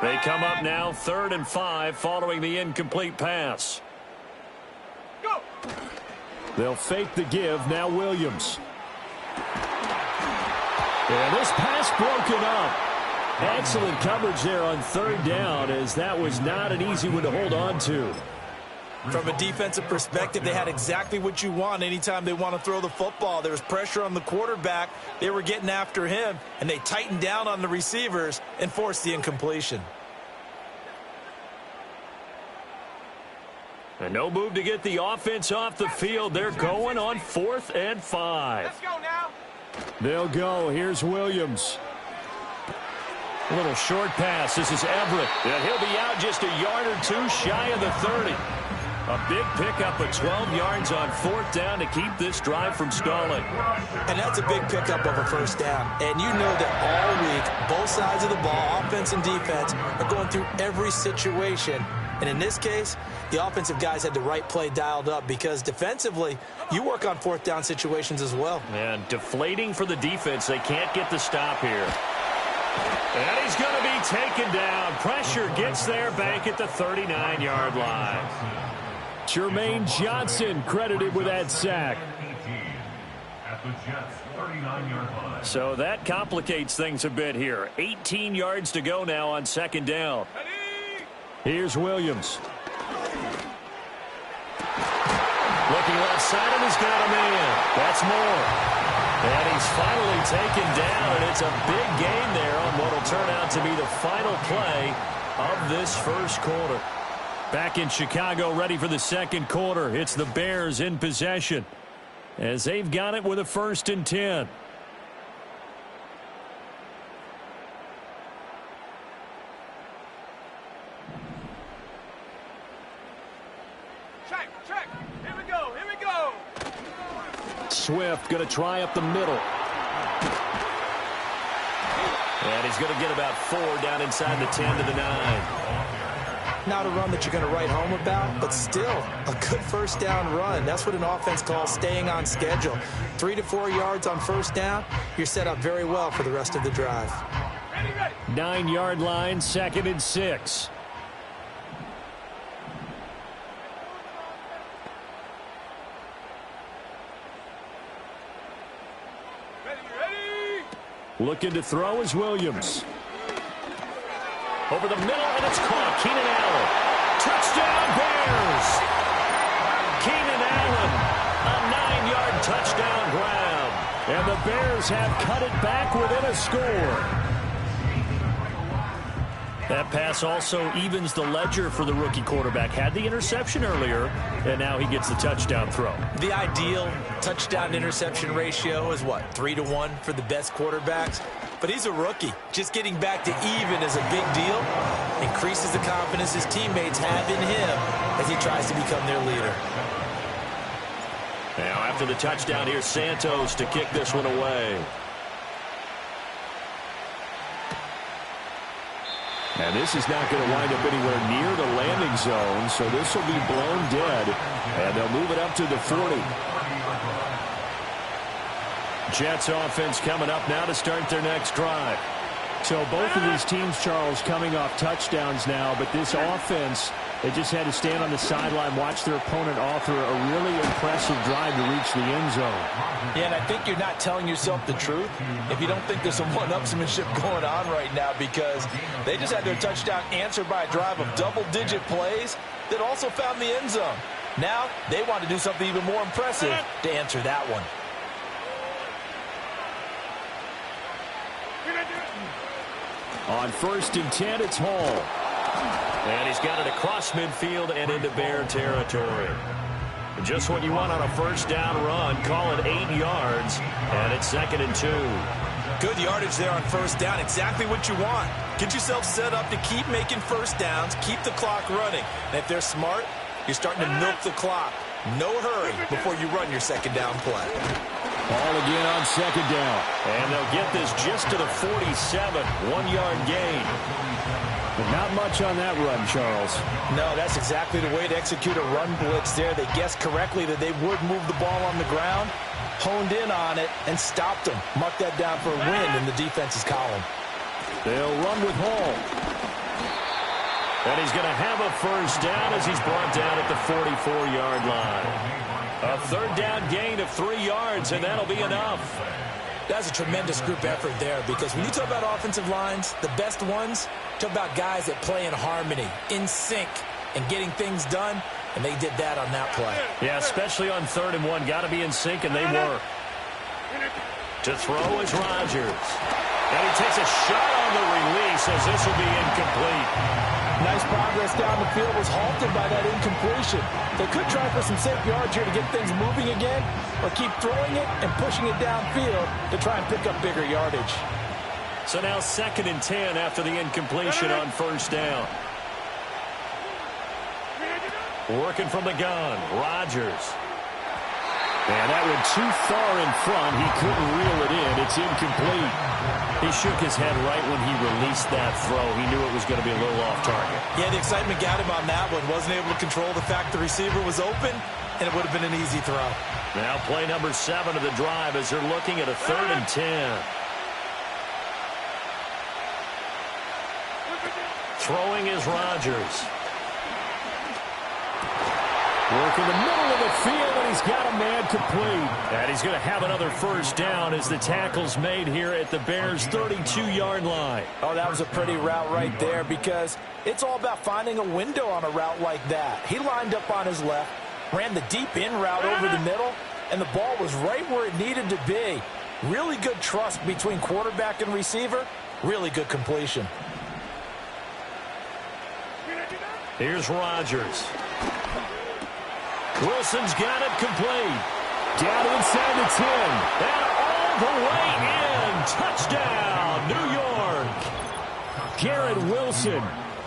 [SPEAKER 7] They come up now 3rd and 5 following the incomplete pass.
[SPEAKER 2] Go.
[SPEAKER 7] They'll fake the give. Now Williams. And this pass broken up. Excellent coverage there on 3rd down, as that was not an easy one to hold on to.
[SPEAKER 9] From a defensive perspective, they had exactly what you want anytime they want to throw the football. There was pressure on the quarterback. They were getting after him, and they tightened down on the receivers and forced the incompletion.
[SPEAKER 7] And no move to get the offense off the field. They're going on 4th and 5.
[SPEAKER 2] Let's go now.
[SPEAKER 7] They'll go. Here's Williams. A little short pass. This is Everett. And he'll be out just a yard or two shy of the 30. A big pickup of 12 yards on 4th down to keep this drive from stalling.
[SPEAKER 9] And that's a big pickup of a 1st down. And you know that all week, both sides of the ball, offense and defense, are going through every situation. And in this case, the offensive guys had the right play dialed up, because defensively, you work on 4th down situations as well.
[SPEAKER 7] And deflating for the defense. They can't get the stop here. And he's going to be taken down. Pressure gets there back at the 39-yard line. Jermaine Johnson credited with that sack. So that complicates things a bit here. 18 yards to go now on 2nd down. Here's Williams. Looking left side, and he's got him in. That's Moore. And he's finally taken down, and it's a big gain there on what will turn out to be the final play of this 1st quarter. Back in Chicago, ready for the second quarter. It's the Bears in possession as they've got it with a 1st and 10.
[SPEAKER 2] Check. Here we go.
[SPEAKER 7] Swift going to try up the middle. And he's going to get about 4 down inside the 10 to the 9.
[SPEAKER 8] Not a run that you're going to write home about, but still a good first down run. That's what an offense calls staying on schedule. 3 to 4 yards on first down, you're set up very well for the rest of the drive.
[SPEAKER 7] 9-yard line, 2nd and 6. Looking to throw is Williams. Over the middle, and it's caught. Keenan Allen. Touchdown, Bears! Keenan Allen, a 9-yard touchdown grab. And the Bears have cut it back within a score. That pass also evens the ledger for the rookie quarterback. Had the interception earlier, and now he gets the touchdown throw.
[SPEAKER 9] The ideal touchdown-interception ratio is what, 3 to 1 for the best quarterbacks? But he's a rookie. Just getting back to even is a big deal. Increases the confidence his teammates have in him as he tries to become their leader.
[SPEAKER 7] Now after the touchdown, here's Santos to kick this one away. And this is not going to wind up anywhere near the landing zone, so this will be blown dead. And they'll move it up to the 40. Jets offense coming up now to start their next drive.
[SPEAKER 11] So both of these teams, Charles, coming off touchdowns now, but this offense, they just had to stand on the sideline, watch their opponent author a really impressive drive to reach the end zone.
[SPEAKER 8] Yeah, and I think you're not telling yourself the truth if you don't think there's some one-upsmanship going on right now, because they just had their touchdown answered by a drive of double-digit plays that also found the end zone. Now they want to do something even more impressive to answer that one.
[SPEAKER 7] On 1st and 10, it's Hall. And he's got it across midfield and into Bear territory. Just what you want on a first down run. Call it 8 yards, and it's 2nd and 2.
[SPEAKER 9] Good yardage there on first down. Exactly what you want. Get yourself set up to keep making first downs, keep the clock running. And if they're smart, you're starting to milk the clock. No hurry before you run your second down play.
[SPEAKER 7] Ball again on 2nd down. And they'll get this just to the 47. 1-yard gain.
[SPEAKER 11] But not much on that run, Charles.
[SPEAKER 8] No, that's exactly the way to execute a run blitz there. They guessed correctly that they would move the ball on the ground, honed in on it, and stopped them. Mark that down for a win in the defense's column.
[SPEAKER 7] They'll run with Hall. And he's going to have a first down as he's brought down at the 44-yard line. A 3rd down gain of 3 yards, and that'll be enough.
[SPEAKER 9] That's a tremendous group effort there, because when you talk about offensive lines, the best ones, talk about guys that play in harmony, in sync, and getting things done, and they did that on that play.
[SPEAKER 7] Yeah, especially on 3rd and 1. Got to be in sync, and they were. To throw is Rodgers. And he takes a shot on the release as this will be incomplete.
[SPEAKER 8] Nice progress down the field, was halted by that incompletion. They could try for some safe yards here to get things moving again, or keep throwing it and pushing it downfield to try and pick up bigger yardage.
[SPEAKER 7] So now 2nd and 10 after the incompletion on first down. Working from the gun, Rodgers. And that went too far in front. He couldn't reel it in. It's incomplete. He shook his head right when he released that throw. He knew it was going to be a little off target.
[SPEAKER 9] Yeah, the excitement got him on that one. Wasn't able to control the fact the receiver was open, and it would have been an easy throw.
[SPEAKER 7] Now play number 7 of the drive as they're looking at a 3rd and 10. Throwing is Rodgers. Working the middle of the field, and he's got a man complete. And he's going to have another first down as the tackle's made here at the Bears' 32-yard line.
[SPEAKER 8] Oh, that was a pretty route right there, because it's all about finding a window on a route like that. He lined up on his left, ran the deep in route over the middle, and the ball was right where it needed to be. Really good trust between quarterback and receiver. Really good completion.
[SPEAKER 7] Here's Rodgers. Wilson's got it complete.
[SPEAKER 11] Down inside the 10.
[SPEAKER 7] And all the way in. Touchdown, New York.
[SPEAKER 11] Garrett Wilson.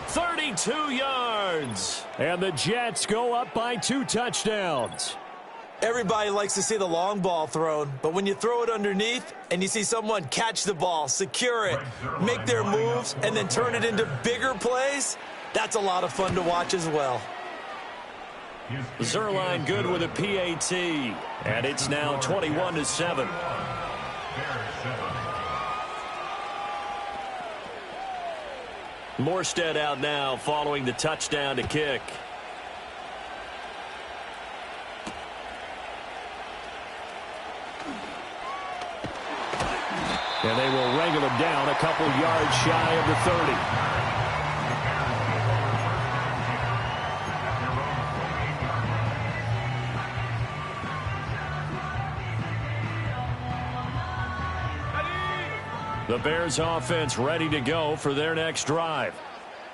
[SPEAKER 7] 32 yards.
[SPEAKER 11] And the Jets go up by 2 touchdowns.
[SPEAKER 9] Everybody likes to see the long ball thrown, but when you throw it underneath and you see someone catch the ball, secure it, make their moves, and then turn it into bigger plays, that's a lot of fun to watch as well.
[SPEAKER 7] Zuerlein good with a PAT, and it's now 21-7. Morstead out now following the touchdown to kick.
[SPEAKER 11] And they will wrangle him down a couple yards shy of the 30.
[SPEAKER 7] The Bears offense ready to go for their next drive.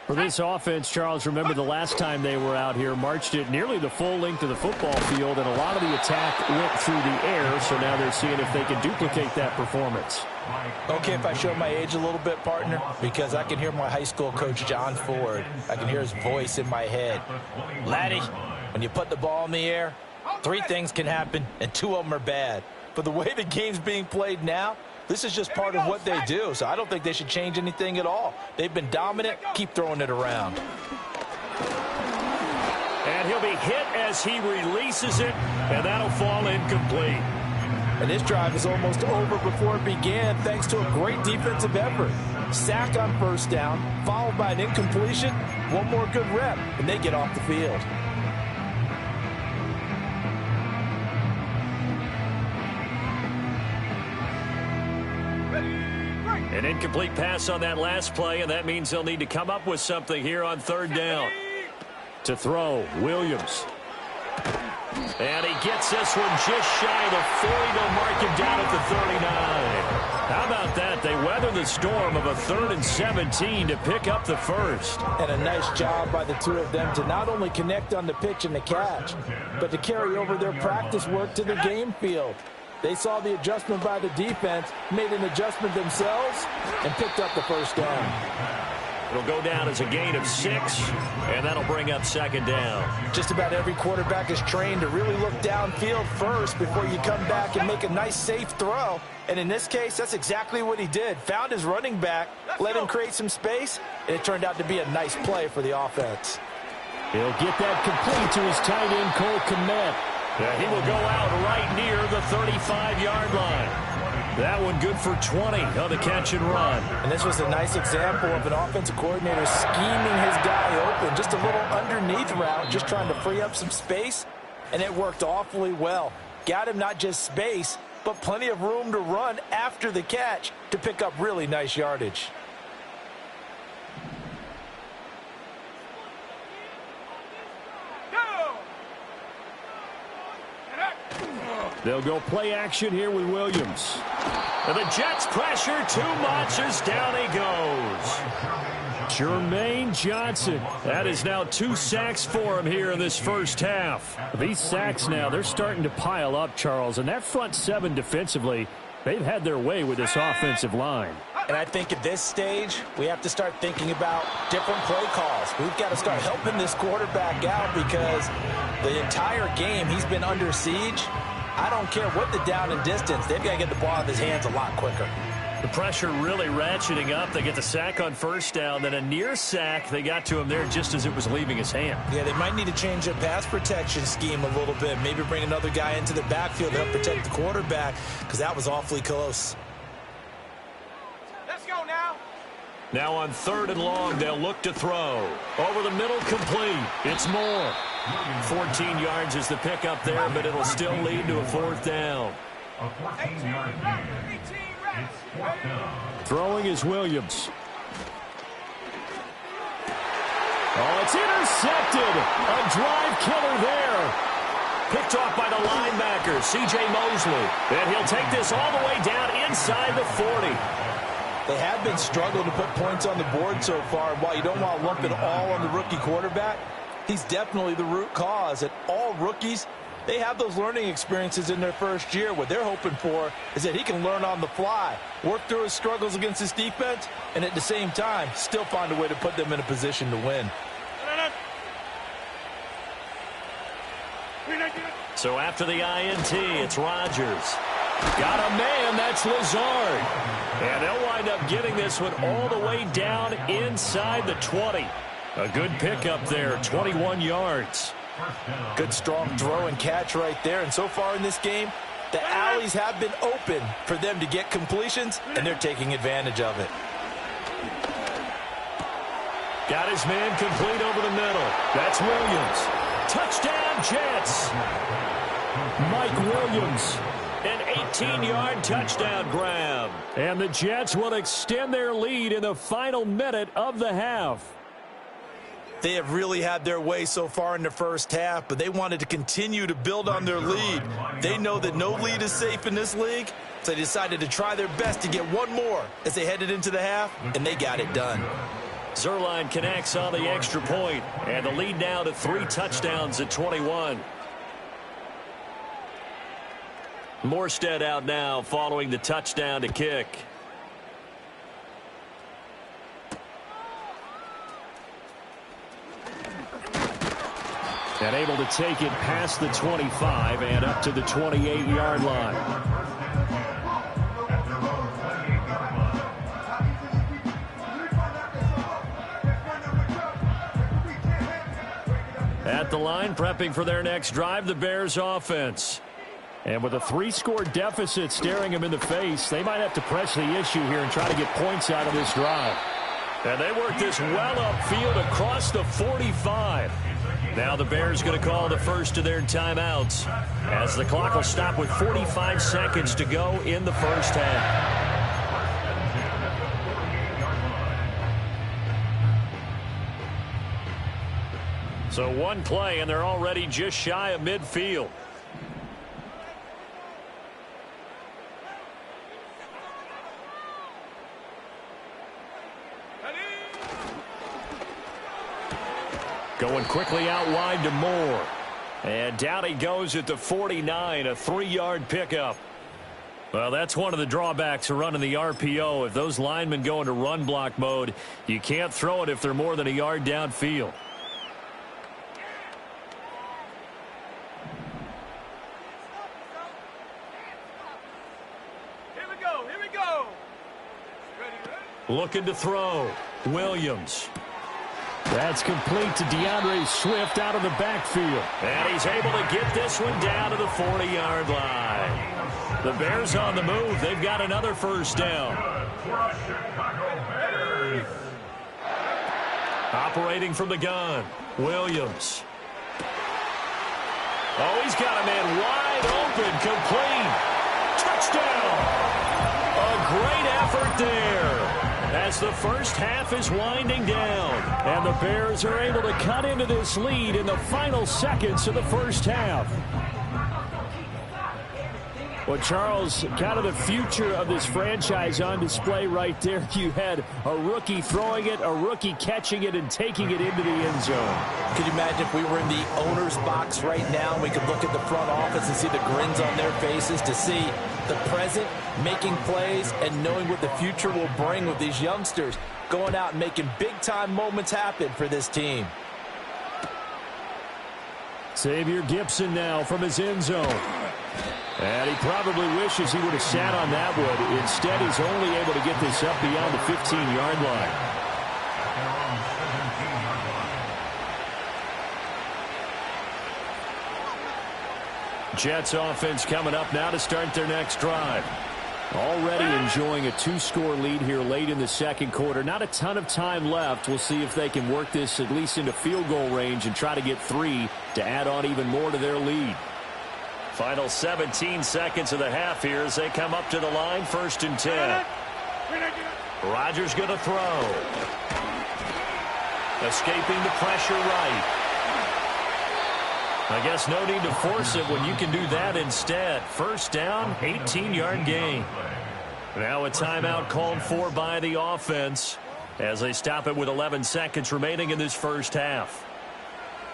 [SPEAKER 11] For this offense, Charles, remember the last time they were out here, marched it nearly the full length of the football field, and a lot of the attack went through the air, so now they're seeing if they can duplicate that performance.
[SPEAKER 8] Okay, if I show my age a little bit, partner, because I can hear my high school coach, John Ford. I can hear his voice in my head. Laddie, when you put the ball in the air, 3 things can happen, and 2 of them are bad. But the way the game's being played now, this is just part of what they do, so I don't think they should change anything at all. They've been dominant. Keep throwing it around.
[SPEAKER 7] And he'll be hit as he releases it, and that'll fall incomplete.
[SPEAKER 8] And this drive is almost over before it began thanks to a great defensive effort. Sack on first down, followed by an incompletion, 1 more good rep, and they get off the field.
[SPEAKER 7] An incomplete pass on that last play, and that means they'll need to come up with something here on 3rd down.
[SPEAKER 11] To throw, Williams.
[SPEAKER 7] And he gets this one just shy of the 40. They'll mark him down at the 39. How about that? They weather the storm of a 3rd and 17 to pick up the first.
[SPEAKER 8] And a nice job by the 2 of them to not only connect on the pitch and the catch, but to carry over their practice work to the game field. They saw the adjustment by the defense, made an adjustment themselves, and picked up the first down.
[SPEAKER 7] It'll go down as a gain of 6, and that'll bring up 2nd down.
[SPEAKER 8] Just about every quarterback is trained to really look downfield first before you come back and make a nice, safe throw. And in this case, that's exactly what he did. Found his running back, let him create some space, and it turned out to be a nice play for the offense.
[SPEAKER 11] He'll get that complete to his tight end, Cole Kmet.
[SPEAKER 7] Yeah, he will go out right near the 35-yard line. That one good for 20 on the catch and run.
[SPEAKER 8] And this was a nice example of an offensive coordinator scheming his guy open. Just a little underneath route, just trying to free up some space, and it worked awfully well. Got him not just space, but plenty of room to run after the catch to pick up really nice yardage.
[SPEAKER 11] They'll go play action here with Williams.
[SPEAKER 7] And the Jets pressure too much as down he goes.
[SPEAKER 11] Jermaine Johnson.
[SPEAKER 7] That is now 2 sacks for him here in this first half.
[SPEAKER 11] These sacks now, they're starting to pile up, Charles. And that front 7 defensively, they've had their way with this offensive line.
[SPEAKER 8] And I think at this stage, we have to start thinking about different play calls. We've got to start helping this quarterback out because the entire game he's been under siege. I don't care what the down and distance. They've got to get the ball out of his hands a lot quicker.
[SPEAKER 7] The pressure really ratcheting up. They get the sack on first down, then a near sack. They got to him there just as it was leaving his hand.
[SPEAKER 8] Yeah, they might need to change their pass protection scheme a little bit. Maybe bring another guy into the backfield to help protect the quarterback because that was awfully close.
[SPEAKER 2] Let's go now.
[SPEAKER 7] Now on 3rd and long, they'll look to throw. Over the middle, complete. It's Moore. 14 yards is the pickup there, but it'll still lead to a 4th down.
[SPEAKER 4] A 14-yard gain. It's 4th down.
[SPEAKER 11] Throwing is Williams. Oh, it's intercepted. A drive killer there.
[SPEAKER 7] Picked off by the linebacker, C.J. Mosley. And he'll take this all the way down inside the 40.
[SPEAKER 8] They have been struggling to put points on the board so far. While you don't want to lump it all on the rookie quarterback, he's definitely the root cause. And all rookies, they have those learning experiences in their first year. What they're hoping for is that he can learn on the fly, work through his struggles against his defense, and at the same time, still find a way to put them in a position to win.
[SPEAKER 7] So after the INT, it's Rodgers. Got a man, that's Lazard. And they'll wind up getting this one all the way down inside the 20. A good pickup there, 21 yards.
[SPEAKER 8] Good strong throw and catch right there. And so far in this game, the alleys have been open for them to get completions, and they're taking advantage of it.
[SPEAKER 7] Got his man complete over the middle. That's Williams. Touchdown, Jets. Mike Williams. An 18-yard touchdown grab. And the Jets will extend their lead in the final minute of the half.
[SPEAKER 8] They have really had their way so far in the first half, but they wanted to continue to build on their lead. They know that no lead is safe in this league, so they decided to try their best to get one more as they headed into the half, and they got it done.
[SPEAKER 7] Zuerlein connects on the extra point, and the lead now to 3 touchdowns at 21. Morstead out now following the touchdown to kick.
[SPEAKER 11] And able to take it past the 25 and up to the 28-yard line. At the line, prepping for their next drive, the Bears offense. And with a 3-score deficit staring them in the face, they might have to press the issue here and try to get points out of this drive.
[SPEAKER 7] And they work this well upfield across the 45. Now the Bears going to call the first of their timeouts as the clock will stop with 45 seconds to go in the first half. So one play, and they're already just shy of midfield. Going quickly out wide to Moore. And down he goes at the 49, a 3-yard pickup. Well, that's one of the drawbacks of running the RPO. If those linemen go into run block mode, you can't throw it if they're more than a yard downfield.
[SPEAKER 2] Here we go. Ready?
[SPEAKER 7] Looking to throw. Williams.
[SPEAKER 11] That's complete to DeAndre Swift out of the backfield.
[SPEAKER 7] And he's able to get this one down to the 40-yard line. The Bears on the move. They've got another first down. Operating from the gun. Williams. Oh, he's got a man wide open. Complete. Touchdown. A great effort there. As the first half is winding down.
[SPEAKER 11] And the Bears are able to cut into this lead in the final seconds of the first half. Well, Charles, kind of the future of this franchise on display right there. You had a rookie throwing it, a rookie catching it, and taking it into the end zone.
[SPEAKER 8] Could you imagine if we were in the owner's box right now, we could look at the front office and see the grins on their faces, to see the present making plays and knowing what the future will bring with these youngsters going out and making big-time moments happen for this team.
[SPEAKER 11] Xavier Gipson now from his end zone. And he probably wishes he would have sat on that one. Instead, he's only able to get this up beyond the 15-yard line.
[SPEAKER 7] Jets offense coming up now to start their next drive.
[SPEAKER 11] Already enjoying a 2-score lead here late in the second quarter. Not a ton of time left. We'll see if they can work this at least into field goal range and try to get 3 to add on even more to their lead.
[SPEAKER 7] Final 17 seconds of the half here as they come up to the line, 1st and 10. Rodgers going to throw. Escaping the pressure right. I guess no need to force it when you can do that instead. First down, 18-yard gain. Now a timeout called for by the offense as they stop it with 11 seconds remaining in this first half.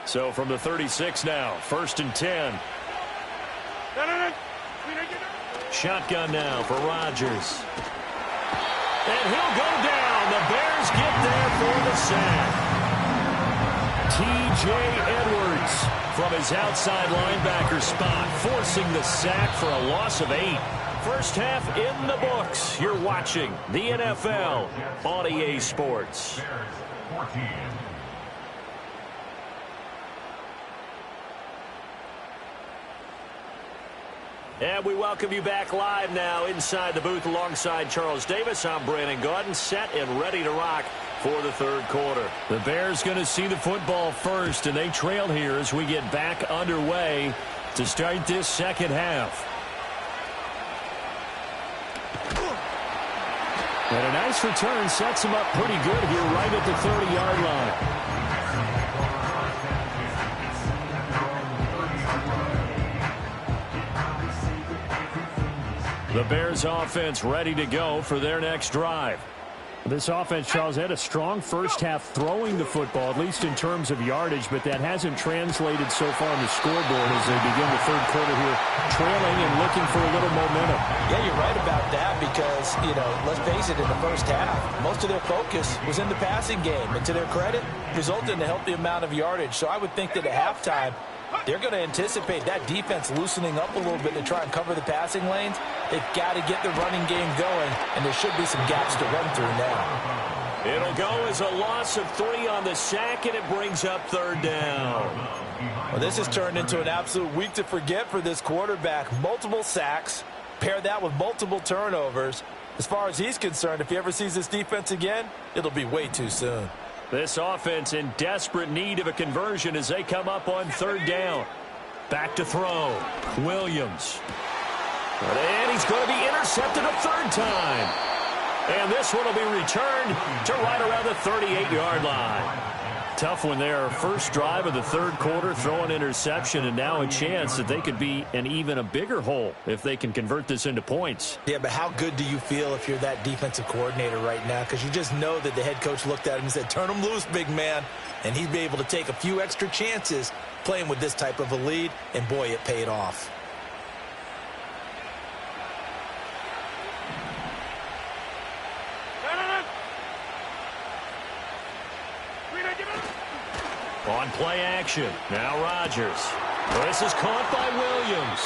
[SPEAKER 7] So from the 36 now, 1st and 10. Shotgun now for Rodgers. And he'll go down. The Bears get there for the sack. T.J. Edwards from his outside linebacker spot, forcing the sack for a loss of 8. First half in the books. You're watching the NFL on EA Sports. And we welcome you back live now inside the booth alongside Charles Davis. I'm Brandon Gaudin, set and ready to rock for the third quarter. The Bears going to see the football first, and they trail here as we get back underway to start this second half. And a nice return sets him up pretty good here right at the 30-yard line. The Bears offense ready to go for their next drive. This offense, Charles, had a strong first half throwing the football, at least in terms of yardage, but that hasn't translated so far on the scoreboard as they begin the third quarter here, trailing and looking for a little momentum.
[SPEAKER 8] Yeah, you're right about that because, let's face it, in the first half, most of their focus was in the passing game. And to their credit, resulted in a healthy amount of yardage. So I would think that at halftime, they're going to anticipate that defense loosening up a little bit to try and cover the passing lanes. They've got to get the running game going, and there should be some gaps to run through now.
[SPEAKER 7] It'll go as a loss of 3 on the sack, and it brings up third down.
[SPEAKER 8] Well, this has turned into an absolute week to forget for this quarterback. Multiple sacks, pair that with multiple turnovers. As far as he's concerned, if he ever sees this defense again, it'll be way too soon.
[SPEAKER 7] This offense in desperate need of a conversion as they come up on third down. Back to throw. Williams. And he's going to be intercepted a third time. And this one will be returned to right around the 38-yard line. Tough one there. First drive of the third quarter, throw an interception, and now a chance that they could be in even a bigger hole if they can convert this into points.
[SPEAKER 8] Yeah, but how good do you feel if you're that defensive coordinator right now? Because you just know that the head coach looked at him and said, turn him loose, big man. And he'd be able to take a few extra chances playing with this type of a lead, and boy, it paid off.
[SPEAKER 7] On play action. Now Rodgers. This is caught by Williams.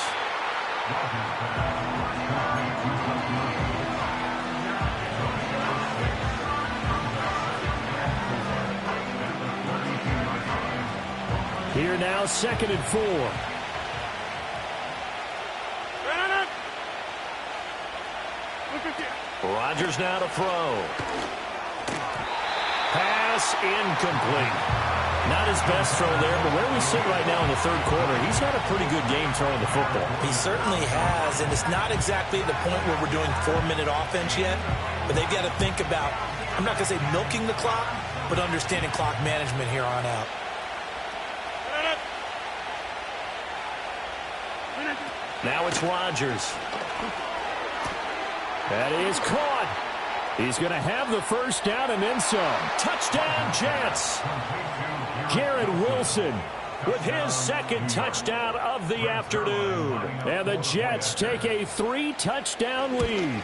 [SPEAKER 7] Here now, 2nd and 4. Rodgers now to throw. Pass incomplete. Not his best throw there, but where we sit right now in the third quarter, he's had a pretty good game throwing the football.
[SPEAKER 8] He certainly has, and it's not exactly the point where we're doing 4-minute offense yet, but they've got to think about, I'm not going to say milking the clock, but understanding clock management here on out.
[SPEAKER 7] Now it's Rodgers. That is caught. He's going to have the first down and then some. Touchdown, Jets. Garrett Wilson with his second touchdown of the afternoon. And the Jets take a 3-touchdown lead.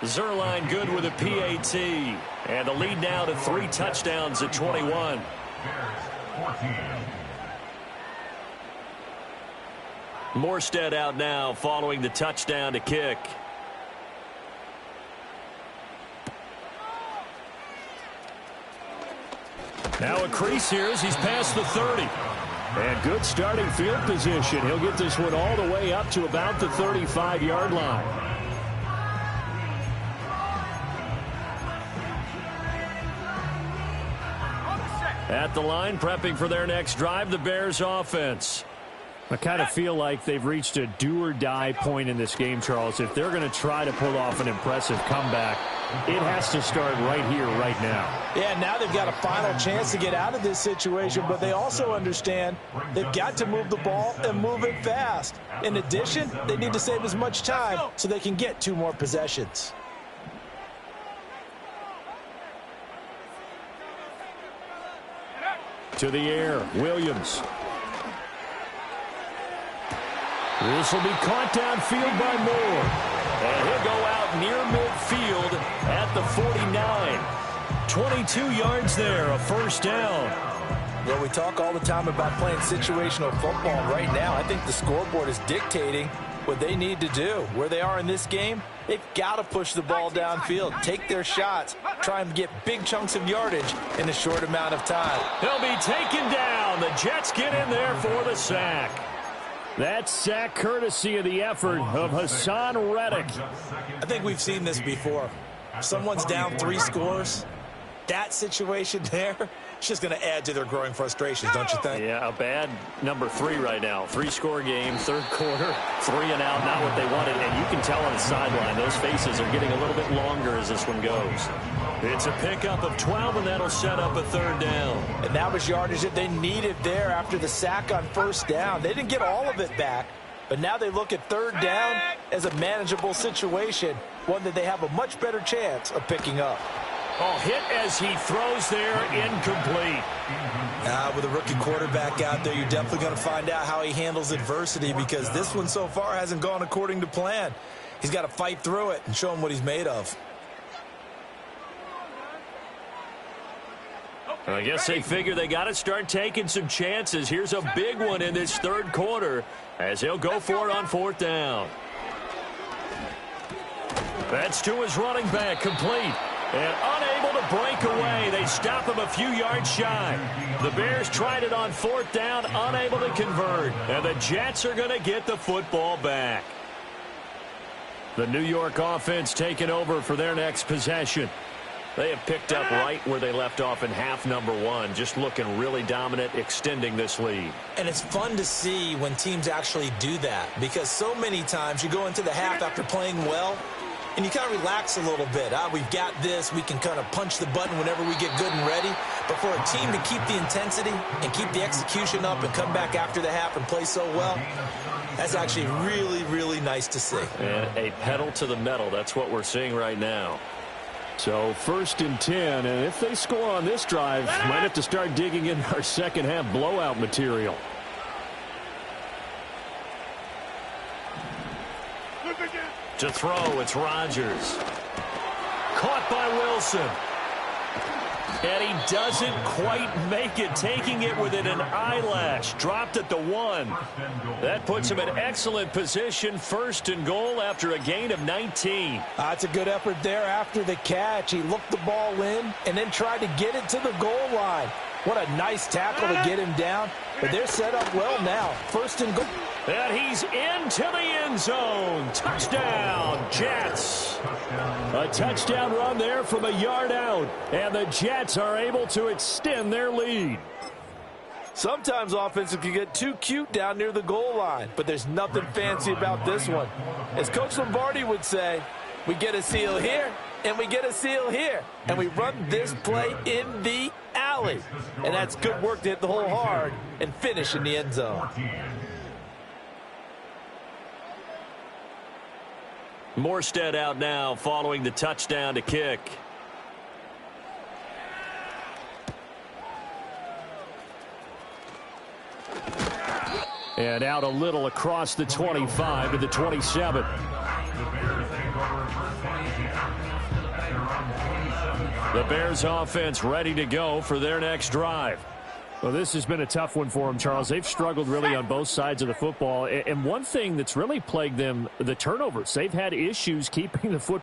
[SPEAKER 7] Zuerlein good with a PAT. And the lead now to 3 touchdowns at 21. Morstead out now following the touchdown to kick. Now a crease here as he's past the 30. And good starting field position. He'll get this one all the way up to about the 35-yard line. At the line, prepping for their next drive, the Bears offense. I kind of feel like they've reached a do-or-die point in this game, Charles. If they're going to try to pull off an impressive comeback,
[SPEAKER 11] it has to start right here, right now.
[SPEAKER 8] Yeah, now they've got a final chance to get out of this situation, but they also understand they've got to move the ball and move it fast. In addition, they need to save as much time so they can get 2 more possessions.
[SPEAKER 11] To the air, Williams. This will be caught downfield by Moore. And he'll go out near midfield at the 49. 22 yards there, a first down.
[SPEAKER 8] Well, we talk all the time about playing situational football. Right now, I think the scoreboard is dictating what they need to do. Where they are in this game, they've got to push the ball downfield, take their shots, try and get big chunks of yardage in a short amount of time.
[SPEAKER 11] He'll be taken down. The Jets get in there for the sack. That sack courtesy of the effort of Hassan Reddick.
[SPEAKER 8] I think we've seen this before. Someone's down 3 scores. That situation there, it's just going to add to their growing frustrations, don't you think?
[SPEAKER 11] Yeah, a bad number 3 right now. 3-score game, third quarter, 3 and out, not what they wanted. And you can tell on the sideline, those faces are getting a little bit longer as this one goes. It's a pickup of 12, and that'll set up a third down.
[SPEAKER 8] And that was yardage that they needed there after the sack on first down. They didn't get all of it back, but now they look at third down as a manageable situation, one that they have a much better chance of picking up.
[SPEAKER 11] Oh, hit as he throws there, incomplete.
[SPEAKER 8] With a rookie quarterback out there, you're definitely going to find out how he handles adversity, because this one so far hasn't gone according to plan. He's got to fight through it and show him what he's made of.
[SPEAKER 11] I guess they figure they got to start taking some chances. Here's a big one in this third quarter as he'll go for it on fourth down. That's to his running back, complete. And unable to break away. They stop him a few yards shy. The Bears tried it on fourth down, unable to convert. And the Jets are going to get the football back. The New York offense taking over for their next possession. They have picked up right where they left off in half number 1, just looking really dominant, extending this lead.
[SPEAKER 8] And it's fun to see when teams actually do that, because so many times you go into the half after playing well, and you kind of relax a little bit. We've got this. We can kind of punch the button whenever we get good and ready. But for a team to keep the intensity and keep the execution up and come back after the half and play so well, that's actually really, really nice to see.
[SPEAKER 11] And a pedal to the metal. That's what we're seeing right now. So 1st and 10, and if they score on this drive, might have to start digging in our second half blowout material. To throw, it's Rodgers. Caught by Wilson. And he doesn't quite make it, taking it within an eyelash. Dropped at the 1. That puts him in excellent position, 1st and goal after a gain of 19.
[SPEAKER 8] That's a good effort there after the catch. He looked the ball in and then tried to get it to the goal line. What a nice tackle to get him down. But they're set up well now. 1st and goal.
[SPEAKER 11] And he's into the end zone. Touchdown, Jets. A touchdown run there from a yard out. And the Jets are able to extend their lead.
[SPEAKER 8] Sometimes offenses can get too cute down near the goal line, but there's nothing fancy about this one. As Coach Lombardi would say, we get a seal here, and we get a seal here. And we run this play in the alley. And that's good work to hit the hole hard and finish in the end zone.
[SPEAKER 11] Morstead out now following the touchdown to kick. And out a little across the 25 to the 27. The Bears offense ready to go for their next drive. Well, this has been a tough one for them, Charles. They've struggled really on both sides of the football. And one thing that's really plagued them, the turnovers. They've had issues keeping the football